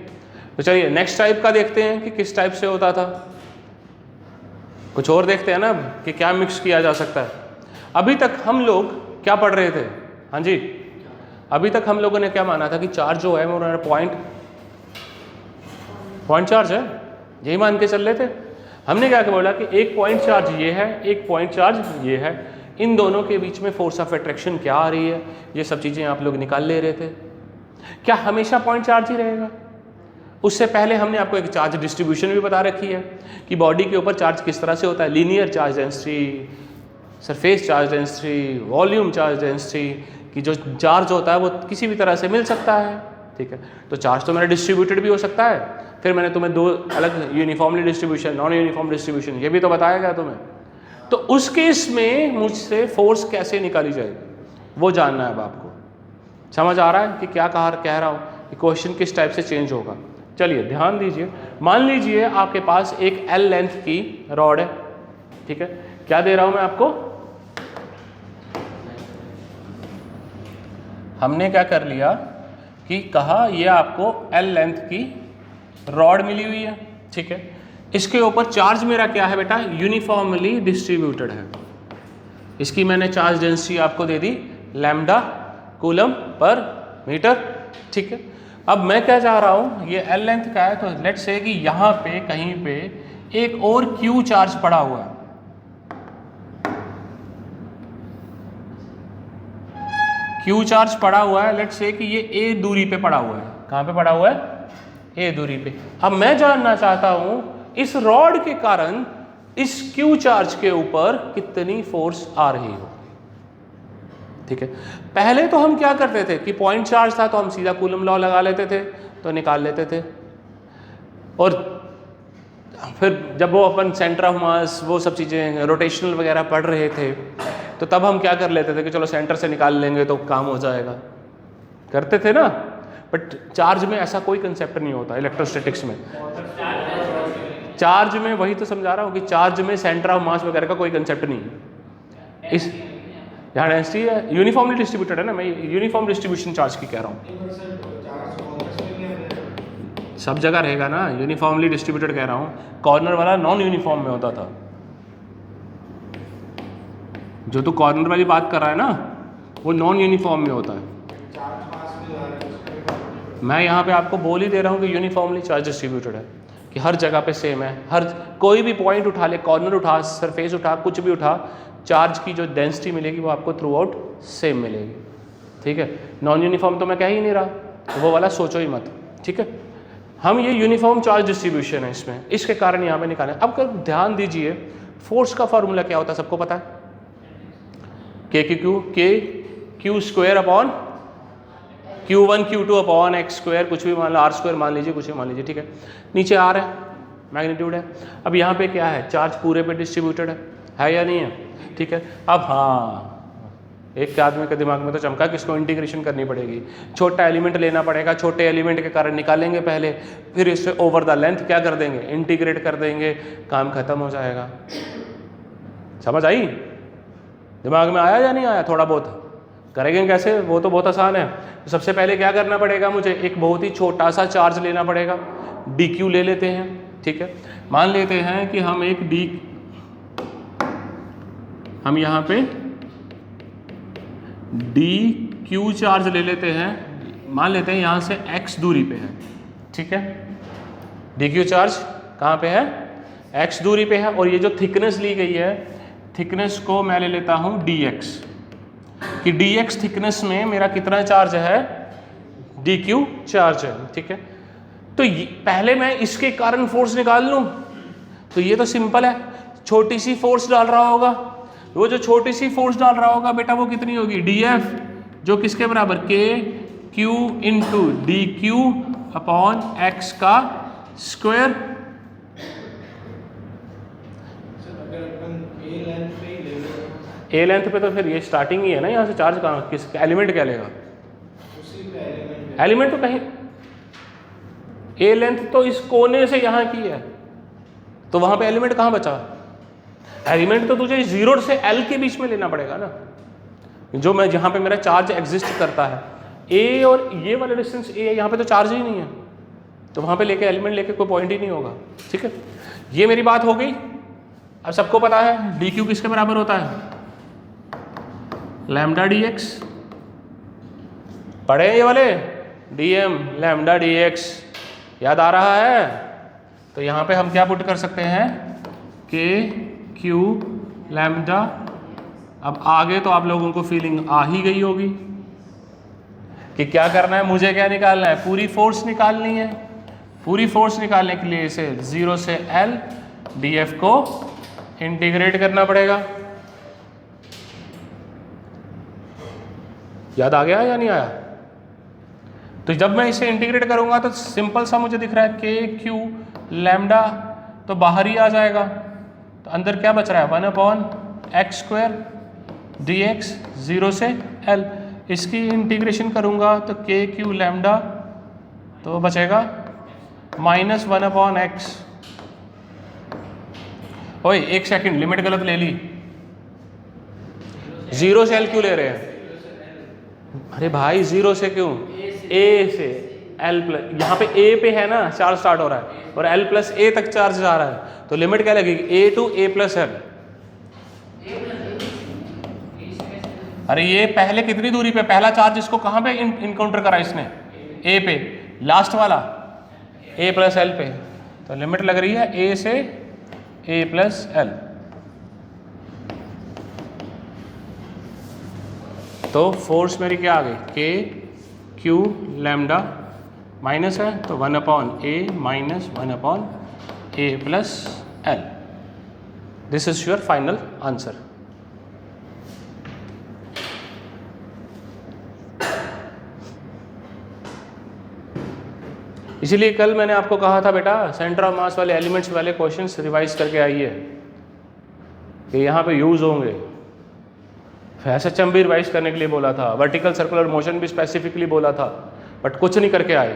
तो चलिए नेक्स्ट टाइप का देखते हैं कि किस टाइप से होता था। कुछ और देखते हैं ना कि क्या मिक्स किया जा सकता है। अभी तक हम लोग क्या पढ़ रहे थे? हाँ जी, अभी तक हम लोगों ने क्या माना था कि चार्ज जो है वो पॉइंट चार्ज है, यही मान के चल रहे थे। हमने क्या बोला कि एक पॉइंट चार्ज ये है, एक पॉइंट चार्ज ये है, इन दोनों के बीच में फोर्स ऑफ अट्रैक्शन क्या आ रही है, ये सब चीज़ें आप लोग निकाल ले रहे थे। क्या हमेशा पॉइंट चार्ज ही रहेगा? उससे पहले हमने आपको एक चार्ज डिस्ट्रीब्यूशन भी बता रखी है कि बॉडी के ऊपर चार्ज किस तरह से होता है, linear charge density, surface charge density, volume charge density कि जो चार्ज होता है वो किसी भी तरह से मिल सकता है, ठीक है। तो चार्ज तो मेरा डिस्ट्रीब्यूटेड भी हो सकता है, फिर मैंने तुम्हें दो अलग uniformly distribution, non uniform distribution ये भी तो बताया गया तुम्हें। तो उस केस में मुझसे फोर्स कैसे निकाली जाएगी वो जानना है अब आपको। समझ आ रहा है कि क्या कह रहा हूँ कि क्वेश्चन किस टाइप से चेंज होगा। चलिए ध्यान दीजिए, मान लीजिए आपके पास एक L लेंथ की रॉड है, ठीक है। क्या दे रहा हूं मैं आपको, हमने क्या कर लिया कि कहा ये आपको L लेंथ की रॉड मिली हुई है, ठीक है। इसके ऊपर चार्ज मेरा क्या है बेटा, यूनिफॉर्मली डिस्ट्रीब्यूटेड है। इसकी मैंने चार्ज डेंसिटी आपको दे दी लैम्डा कूलम पर मीटर, ठीक है। अब मैं क्या चाह रहा हूं, ये L लेंथ का है, तो लेट्स से कि यहां पे कहीं पे एक और Q चार्ज पड़ा हुआ है, Q चार्ज पड़ा हुआ है, लेट्स से कि ये A दूरी पे पड़ा हुआ है। कहां पे पड़ा हुआ है, A दूरी पे। अब मैं जानना चाहता हूं इस रॉड के कारण इस Q चार्ज के ऊपर कितनी फोर्स आ रही हो, ठीक है। पहले तो हम क्या करते थे कि पॉइंट चार्ज था तो हम सीधा कूलम लॉ लगा लेते थे तो निकाल लेते थे, और फिर जब वो अपन सेंटर ऑफ मास वो सब चीज़ें रोटेशनल वगैरह पढ़ रहे थे तो तब हम क्या कर लेते थे कि चलो सेंटर से निकाल लेंगे तो काम हो जाएगा, करते थे ना। बट चार्ज में ऐसा कोई कंसेप्ट नहीं होता इलेक्ट्रोस्टैटिक्स में। चार्ज में वही तो समझा रहा हूँ कि चार्ज में सेंटर ऑफ मास वगैरह का कोई कंसेप्ट नहीं है। इस यहाँ डेंसिटी है, यूनिफॉर्मली डिस्ट्रीब्यूटेड है ना, मैं यूनिफॉर्म डिस्ट्रीब्यूशन चार्ज की कह रहा हूँ। सब जगह रहेगा ना, यूनिफॉर्मली डिस्ट्रीब्यूटेड कह रहा हूँ। कॉर्नर वाला नॉन यूनिफॉर्म में होता था, जो तू कॉर्नर वाली बात कर रहा है ना वो नॉन यूनिफॉर्म में होता है। मैं यहाँ पे आपको बोल ही दे रहा हूँ कि यूनिफॉर्मली चार्ज डिस्ट्रीब्यूटेड है, कि हर जगह पे सेम है। हर कोई भी पॉइंट उठा ले, कॉर्नर उठा, सरफेस उठा, कुछ भी उठा, चार्ज की जो डेंसिटी मिलेगी वो आपको थ्रू आउट सेम मिलेगी, ठीक है। नॉन यूनिफॉर्म तो मैं कह ही नहीं रहा, तो वो वाला सोचो ही मत, ठीक है। हम ये यूनिफॉर्म चार्ज डिस्ट्रीब्यूशन है इसमें, इसके कारण यहाँ पे निकालें। अब कर ध्यान दीजिए, फोर्स का फॉर्मूला क्या होता है सबको पता है, K square upon Q1 Q2 upon x square, कुछ भी मान लो, R स्क्वायर मान लीजिए, कुछ भी मान लीजिए, ठीक है। नीचे R है, मैग्नीट्यूड है। अब यहाँ पे क्या है, चार्ज पूरे पे डिस्ट्रीब्यूटेड है या नहीं है, ठीक है। अब हाँ, एक के आदमी के दिमाग में तो चमका कि इसको इंटीग्रेशन करनी पड़ेगी, छोटा एलिमेंट लेना पड़ेगा, छोटे एलिमेंट के कारण निकालेंगे पहले, फिर इससे ओवर द लेंथ क्या कर देंगे, इंटीग्रेट कर देंगे, काम खत्म हो जाएगा। समझ आई, दिमाग में आया या नहीं आया, थोड़ा बहुत करेंगे कैसे, वो तो बहुत आसान है। तो सबसे पहले क्या करना पड़ेगा, मुझे एक बहुत ही छोटा सा चार्ज लेना पड़ेगा, dq ले लेते हैं, ठीक है। मान लेते हैं कि हम एक हम यहाँ पे dq चार्ज ले लेते हैं, मान लेते हैं यहाँ से x दूरी पे है, ठीक है। dq चार्ज कहाँ पे है, x दूरी पे है, और ये जो थिकनेस ली गई है, थिकनेस को मैं ले लेता हूँ dx, कि dx थिकनेस में मेरा कितना चार्ज है, dq चार्ज है, ठीक है। तो पहले मैं इसके कारण फोर्स निकाल लूँ, तो ये तो सिंपल है, छोटी सी फोर्स डाल रहा होगा, वो जो छोटी सी फोर्स डाल रहा होगा बेटा वो कितनी होगी, df, जो किसके बराबर, kq into dq upon x का स्क्वायर। ए लेंथ पे तो फिर ये स्टार्टिंग ही है ना, यहाँ से चार्ज कहाँ, किस एलिमेंट क्या लेगा, एलिमेंट तो कहीं, ए लेंथ तो इस कोने से यहाँ की है, तो वहाँ पे एलिमेंट कहाँ बचा, एलिमेंट तो तुझे 0 से L के बीच में लेना पड़ेगा ना, जो मैं जहाँ पे मेरा चार्ज एग्जिस्ट करता है, ए और ये वाला डिस्टेंस ए है, यहाँ पे तो चार्ज ही नहीं है, तो वहाँ पे लेके एलिमेंट लेके कोई पॉइंट ही नहीं होगा, ठीक है। ये मेरी बात हो गई। अब सबको पता है dq किसके बराबर होता है, लैम्डा dx, पढ़े ये वाले, dm लैम्डा dx, याद आ रहा है। तो यहाँ पे हम क्या पुट कर सकते हैं, k q लैम्डा। अब आगे तो आप लोगों को फीलिंग आ ही गई होगी कि क्या करना है, मुझे क्या निकालना है, पूरी फोर्स निकालनी है। पूरी फोर्स निकालने के लिए इसे 0 से L df को इंटीग्रेट करना पड़ेगा, याद आ गया या नहीं आया? तो जब मैं इसे इंटीग्रेट करूंगा तो सिंपल सा मुझे दिख रहा है के क्यू लैम्डा, तो बाहर ही आ जाएगा, तो अंदर क्या बच रहा है 1/x² dx 0 से l। इसकी इंटीग्रेशन करूंगा तो के क्यू लैम्डा तो बचेगा -1/x। ओए एक सेकंड, लिमिट गलत ले ली, 0 से l क्यों ले रहे हैं? अरे भाई 0 से क्यों? a से l प्लस, यहाँ पे a पे है ना चार्ज स्टार्ट हो रहा है और l प्लस a तक चार्ज जा रहा है, तो लिमिट क्या लगेगी a to a plus l। अरे ये पहले कितनी दूरी पे, पहला चार्ज इसको कहाँ पे इनकाउंटर करा इसने? a पे, लास्ट वाला a प्लस l पे, तो लिमिट लग रही है a से a प्लस l। तो फोर्स मेरी क्या आ गई? के क्यू लैम्डा माइनस है तो 1/a minus 1/a plus l। This is your final answer. इसीलिए कल मैंने आपको कहा था बेटा सेंटर ऑफ मास वाले एलिमेंट्स वाले क्वेश्चंस रिवाइज करके आइए कि यहाँ पे यूज होंगे। एसएचएम भी रिवाइज करने के लिए बोला था, वर्टिकल सर्कुलर मोशन भी स्पेसिफिकली बोला था, बट कुछ नहीं करके आए।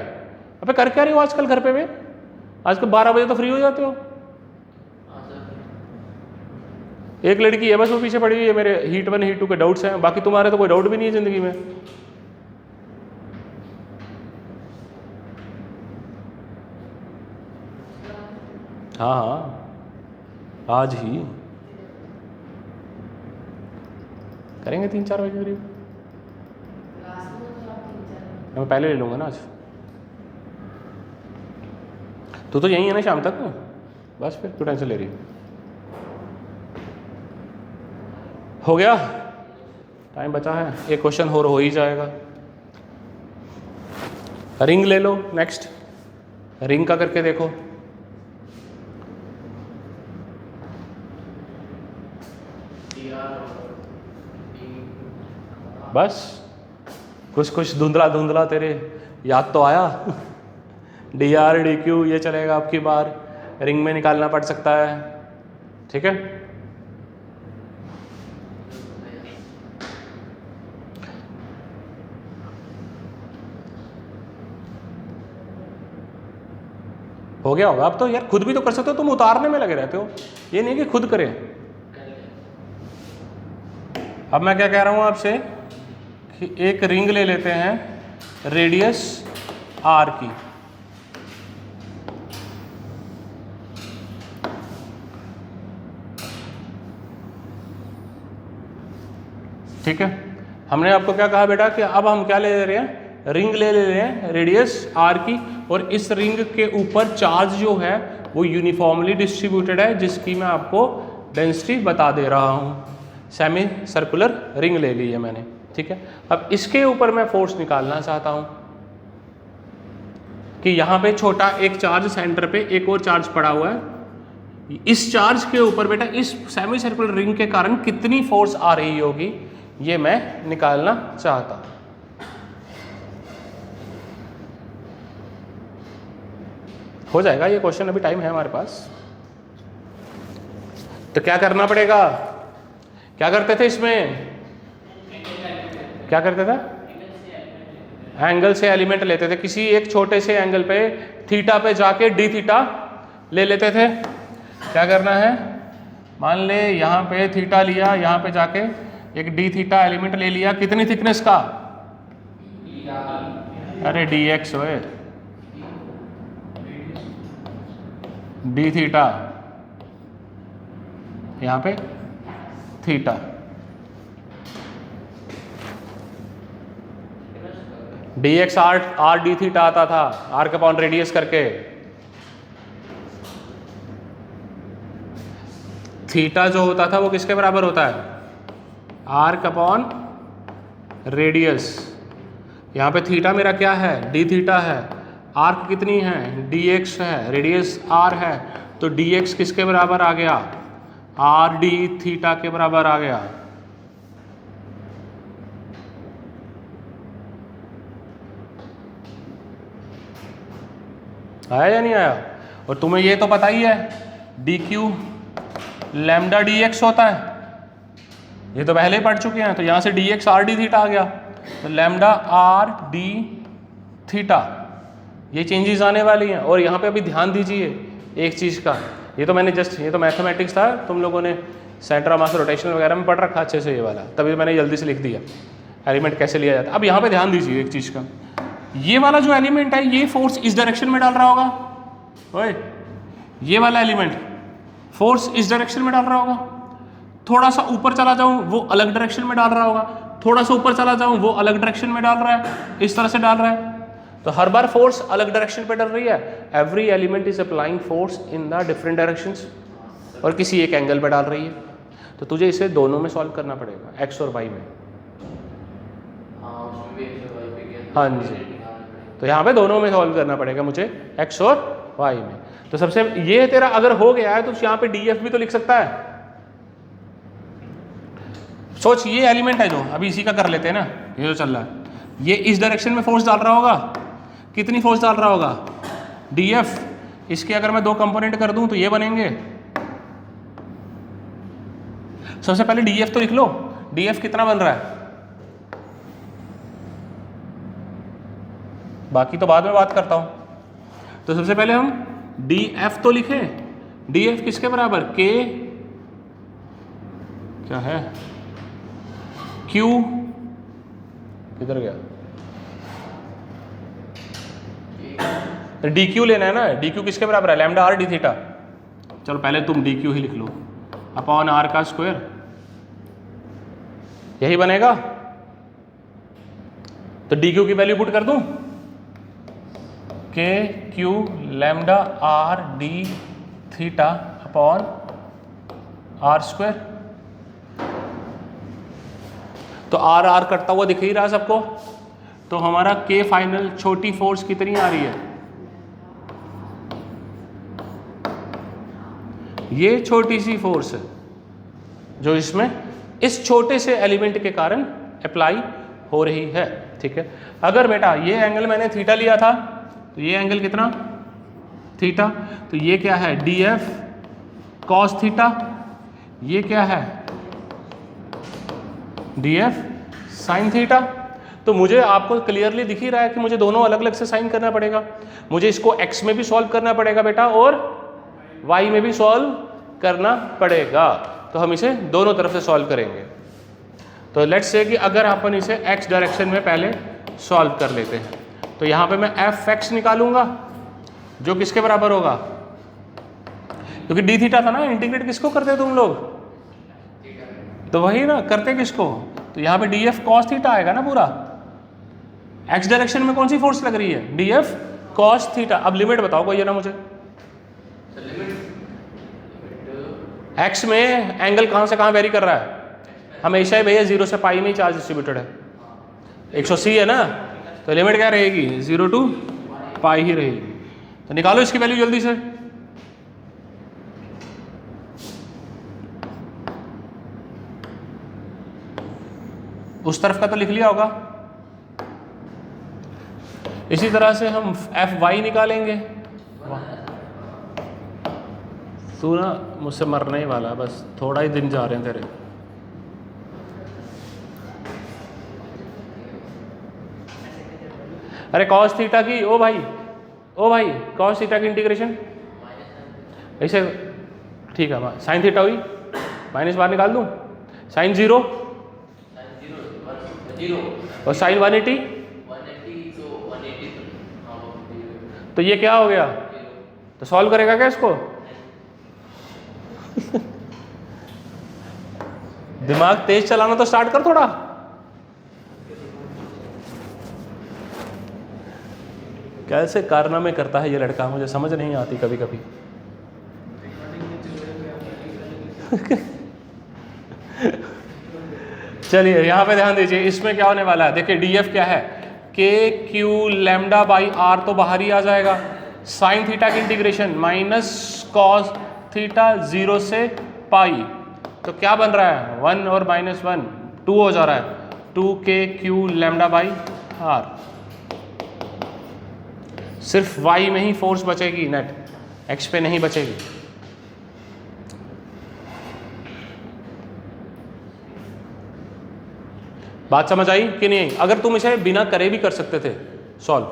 अबे कर क्या रहे हो आजकल घर पे? वे आजकल 12 बजे तो फ्री हो जाते हो। एक लड़की है बस वो पीछे पड़ी हुई है, मेरे हीट 1 हीट 2 के डाउट्स हैं, बाकी तुम्हारे तो कोई डाउट भी नहीं है जिंदगी में। हाँ हाँ आज ही करेंगे 3-4 बजे करीब। मैं पहले ले लूँगा ना आज। तू तो यहीं है ना शाम तक? बस फिर क्यों टेंशन ले रही है? हो गया, टाइम बचा है, एक क्वेश्चन हो ही जाएगा। रिंग ले लो, नेक्स्ट रिंग का करके देखो। बस कुछ कुछ धुंधला धुंधला तेरे याद तो आया। dr dq ये चलेगा आपकी बार, रिंग में निकालना पड़ सकता है, ठीक है। हो गया होगा अब तो यार, खुद भी तो कर सकते हो, तुम उतारने में लगे रहते हो, ये नहीं कि खुद करें। अब मैं क्या कह रहा हूं आपसे कि एक रिंग ले लेते हैं रेडियस r की, ठीक है। हमने आपको क्या कहा बेटा कि अब हम क्या ले रहे हैं? रिंग ले रहे हैं रेडियस r की, और इस रिंग के ऊपर चार्ज जो है वो यूनिफॉर्मली डिस्ट्रीब्यूटेड है, जिसकी मैं आपको डेंसिटी बता दे रहा हूँ। सेमी सर्कुलर रिंग ले ली है मैंने, ठीक है। अब इसके ऊपर मैं फोर्स निकालना चाहता हूँ कि यहाँ पे छोटा एक चार्ज सेंटर पे एक और चार्ज पड़ा हुआ है, इस चार्ज के ऊपर बेटा इस सेमी सर्कुलर रिंग के कारण कितनी फोर्स आ रही होगी, ये मैं निकालना चाहता हूँ। हो जाएगा ये क्वेश्चन, अभी टाइम है हमारे पास। तो क्या करना पड़ेगा? क्या करते थे इसमें? क्या करते थे? एंगल से एलिमेंट लेते थे, किसी एक छोटे से एंगल पे थीटा पे जाके डी थीटा ले लेते थे। क्या करना है? मान ले यहाँ पे थीटा लिया, यहाँ पे जाके एक डी थीटा एलिमेंट ले लिया, कितनी थिकनेस का? अरे डी एक्स होए, डी थीटा, यहाँ पे theta, D X R D theta आता था, आर के अपॉन रेडियस करके। थीटा जो होता था वो किसके बराबर होता है? आर के अपॉन रेडियस। यहाँ पे थीटा मेरा क्या है? डी थीटा है। आर्क कितनी है? डी एक्स है, रेडियस आर है, तो डी एक्स किसके बराबर आ गया? आर डी थीटा के बराबर आ गया। आया या नहीं आया? और तुम्हें ये तो पता ही है D Q lambda D x होता है, ये तो पहले ही पढ़ चुके हैं। तो यहाँ से D X R D theta आ गया, तो लैम्डा आर डी थीटा, ये चेंजेस आने वाली हैं। और यहाँ पे अभी ध्यान दीजिए एक चीज़ का, ये तो मैंने जस्ट, ये तो मैथमेटिक्स था, तुम लोगों ने सेंटर ऑफ मास रोटेशन वगैरह में पढ़ रखा अच्छे से ये वाला, तभी मैंने जल्दी से लिख दिया एलिमेंट कैसे लिया जाता है। अब यहाँ पे ध्यान दीजिए एक चीज़ का, ये वाला जो एलिमेंट है ये फोर्स इस डायरेक्शन में डाल रहा होगा, ओए ये वाला एलिमेंट फोर्स इस डायरेक्शन में डाल रहा होगा, थोड़ा सा ऊपर चला जाऊं वो अलग डायरेक्शन में डाल रहा होगा, थोड़ा सा ऊपर चला जाऊं वो अलग डायरेक्शन में डाल रहा है, इस तरह से डाल रहा है। तो हर बार फोर्स अलग डायरेक्शन पे डल रही है। Every element is applying force in the different directions और किसी एक एंगल पे डाल रही है। तो तुझे इसे दोनों में सॉल्व करना पड़ेगा, एक्स और वाई में। हाँ जी, तो यहाँ पे दोनों में सॉल्व करना पड़ेगा मुझे, एक्स और वाई में। तो सबसे ये तेरा अगर हो गया है तो यहाँ पे डी एफ भी तो लिख सकता है। सोच, ये एलिमेंट है जो अभी इसी का कर लेते हैं ना, ये जो चल रहा है, ये इस डायरेक्शन में फोर्स डाल रहा होगा, कितनी फोर्स डाल रहा होगा, डी एफ। इसके अगर मैं दो कंपोनेंट कर दूं तो ये बनेंगे। सबसे पहले डी एफ तो लिख लो, डी एफ कितना बन रहा है, बाकी तो बाद में बात करता हूं। तो सबसे पहले हम डी एफ तो लिखें, डी एफ किसके बराबर, के क्या है, क्यू, किधर गया, डी क्यू लेना है ना, डी क्यू किसके बराबर है, लैम्डा आर डी थीटा। चलो पहले तुम डी क्यू ही लिख लो, अपॉन आर का स्क्वायर, यही बनेगा। तो डी क्यू की वैल्यू पुट कर दूं, K Q lambda R D theta upon R square. तो आर आर कटता हुआ दिख ही रहा सबको। तो हमारा के फाइनल छोटी फोर्स कितनी आ रही है, ये छोटी सी फोर्स है जो इसमें इस छोटे से एलिमेंट के कारण अप्लाई हो रही है। ठीक है, अगर बेटा ये एंगल मैंने थीटा लिया था तो ये एंगल कितना, थीटा, तो ये क्या है, डी एफ कॉस थीटा, ये क्या है, डी एफ साइन थीटा। तो मुझे आपको क्लियरली दिख ही रहा है कि मुझे दोनों अलग अलग से साइन करना पड़ेगा। मुझे इसको एक्स में भी सॉल्व करना पड़ेगा बेटा और वाई में भी सॉल्व करना पड़ेगा। तो हम इसे दोनों तरफ से सॉल्व करेंगे। तो लेट्स से कि अगर अपन इसे एक्स डायरेक्शन में पहले सॉल्व कर लेते हैं, तो यहाँ पे मैं एफ एक्स निकालूंगा जो किसके बराबर होगा, क्योंकि डी थीटा था ना, इंटीग्रेट किसको करते तुम लोग, तो वही ना करते किसको, तो यहाँ पे डी एफ कॉस थीटा आएगा ना पूरा। एक्स डायरेक्शन में कौन सी फोर्स लग रही है, डी एफ कॉस थीटा। अब लिमिट बताओ कोई ना मुझे, एक्स में एंगल कहाँ से कहाँ वेरी कर रहा है, हमेशा ही भैया 0 से पाई में ही चार्ज डिस्ट्रीब्यूटेड है, 180 है ना, तो लिमिट क्या रहेगी, 0 to पाई ही रहेगी। तो निकालो इसकी वैल्यू जल्दी से। उस तरफ का तो लिख लिया होगा। इसी तरह से हम एफ वाई निकालेंगे। तू ना मुझसे मरने ही वाला, बस थोड़ा ही दिन जा रहे हैं तेरे। अरे कॉस थीटा की, ओ भाई कॉस थीटा की इंटीग्रेशन ऐसे, ठीक है, साइन थीटा हुई, माइनस बाहर निकाल दूं, साइन 0 और साइन 180, तो ये क्या हो गया, तो सॉल्व करेगा क्या इसको दिमाग तेज चलाना तो स्टार्ट कर थोड़ा। कैसे कारनामे करता है ये लड़का, मुझे समझ नहीं आती कभी कभी। चलिए यहाँ पे ध्यान दीजिए, इसमें क्या होने वाला है, देखिए डी एफ क्या है, के क्यू लैम्डा बाई आर तो बाहर ही आ जाएगा, साइन थीटा की इंटीग्रेशन माइनस कॉस थीटा 0 से पाई, तो क्या बन रहा है 1 और -1 2 हो जा रहा है, 2 के क्यू लैम्डा बाई आर। सिर्फ वाई में ही फोर्स बचेगी नेट, एक्स पे नहीं बचेगी। बात समझ आई कि नहीं? अगर तुम इसे बिना करे भी कर सकते थे सॉल्व,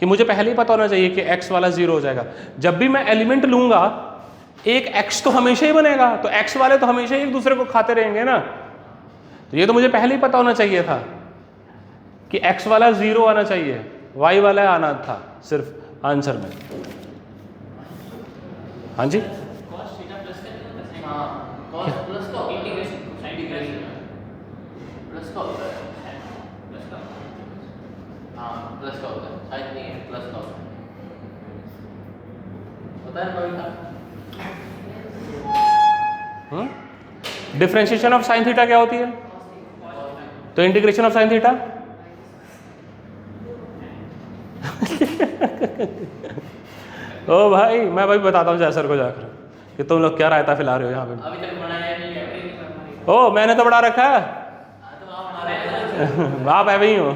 कि मुझे पहले ही पता होना चाहिए कि x वाला 0 हो जाएगा। जब भी मैं एलिमेंट लूंगा एक x तो हमेशा ही बनेगा, तो x वाले तो हमेशा ही एक दूसरे को खाते रहेंगे ना। तो ये तो मुझे पहले ही पता होना चाहिए था कि x वाला 0 आना चाहिए, y वाला आना था सिर्फ आंसर में। हाँ जी, cos थीटा प्लस का हाँ cos प्लस का इंटीग्रेशन प्लस का होता है, प्लस का हाँ प्लस का होता है, साइन नहीं है प्लस का होता है भाई का। डिफरेंशिएशन ऑफ साइन थीटा क्या होती है? तो इंटीग्रेशन ऑफ साइन थीटा ओ भाई, मैं भाई बताता हूँ सर को जाकर कि तुम लोग क्या रायता फैला रहे हो यहाँ पे। अभी तक बनाया नहीं है, ओ मैंने तो बड़ा रखा है, तो आप बना रहे हैं। आप है ही हो।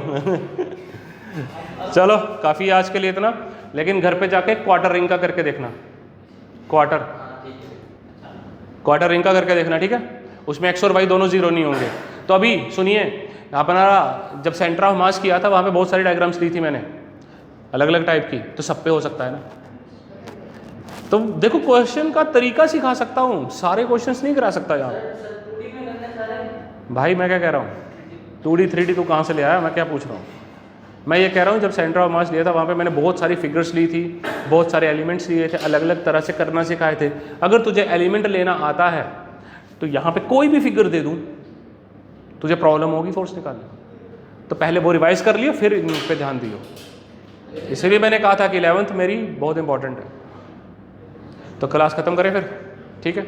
चलो काफ़ी आज के लिए इतना, लेकिन घर पे जाके क्वार्टर रिंग का करके देखना, क्वार्टर रिंग का करके देखना, ठीक है? उसमें x और y दोनों 0 नहीं होंगे। तो अभी सुनिए, अपना जब सेंटर ऑफ मास किया था वहाँ पे बहुत सारी डायग्राम्स ली थी मैंने अलग अलग टाइप की, तो सब पे हो सकता है ना। तो देखो क्वेश्चन का तरीका सिखा सकता हूँ, सारे क्वेश्चंस नहीं करा सकता यहाँ। भाई मैं क्या कह रहा हूँ, 2D 3D तू कहाँ से ले आया, मैं क्या पूछ रहा हूँ? मैं ये कह रहा हूँ जब सेंटर ऑफ मास लिया था वहाँ पे मैंने बहुत सारी फिगर्स ली थी, बहुत सारे एलिमेंट्स लिए थे, अलग अलग तरह से करना सिखाए थे। अगर तुझे एलिमेंट लेना आता है तो यहाँ पे कोई भी फिगर दे दूँ तुझे प्रॉब्लम होगी फोर्स निकालने। तो पहले वो रिवाइज कर लियो, फिर इन पे ध्यान दियो। इसलिए मैंने कहा था कि 11th मेरी बहुत इंपॉर्टेंट है। तो क्लास ख़त्म करें फिर, ठीक है?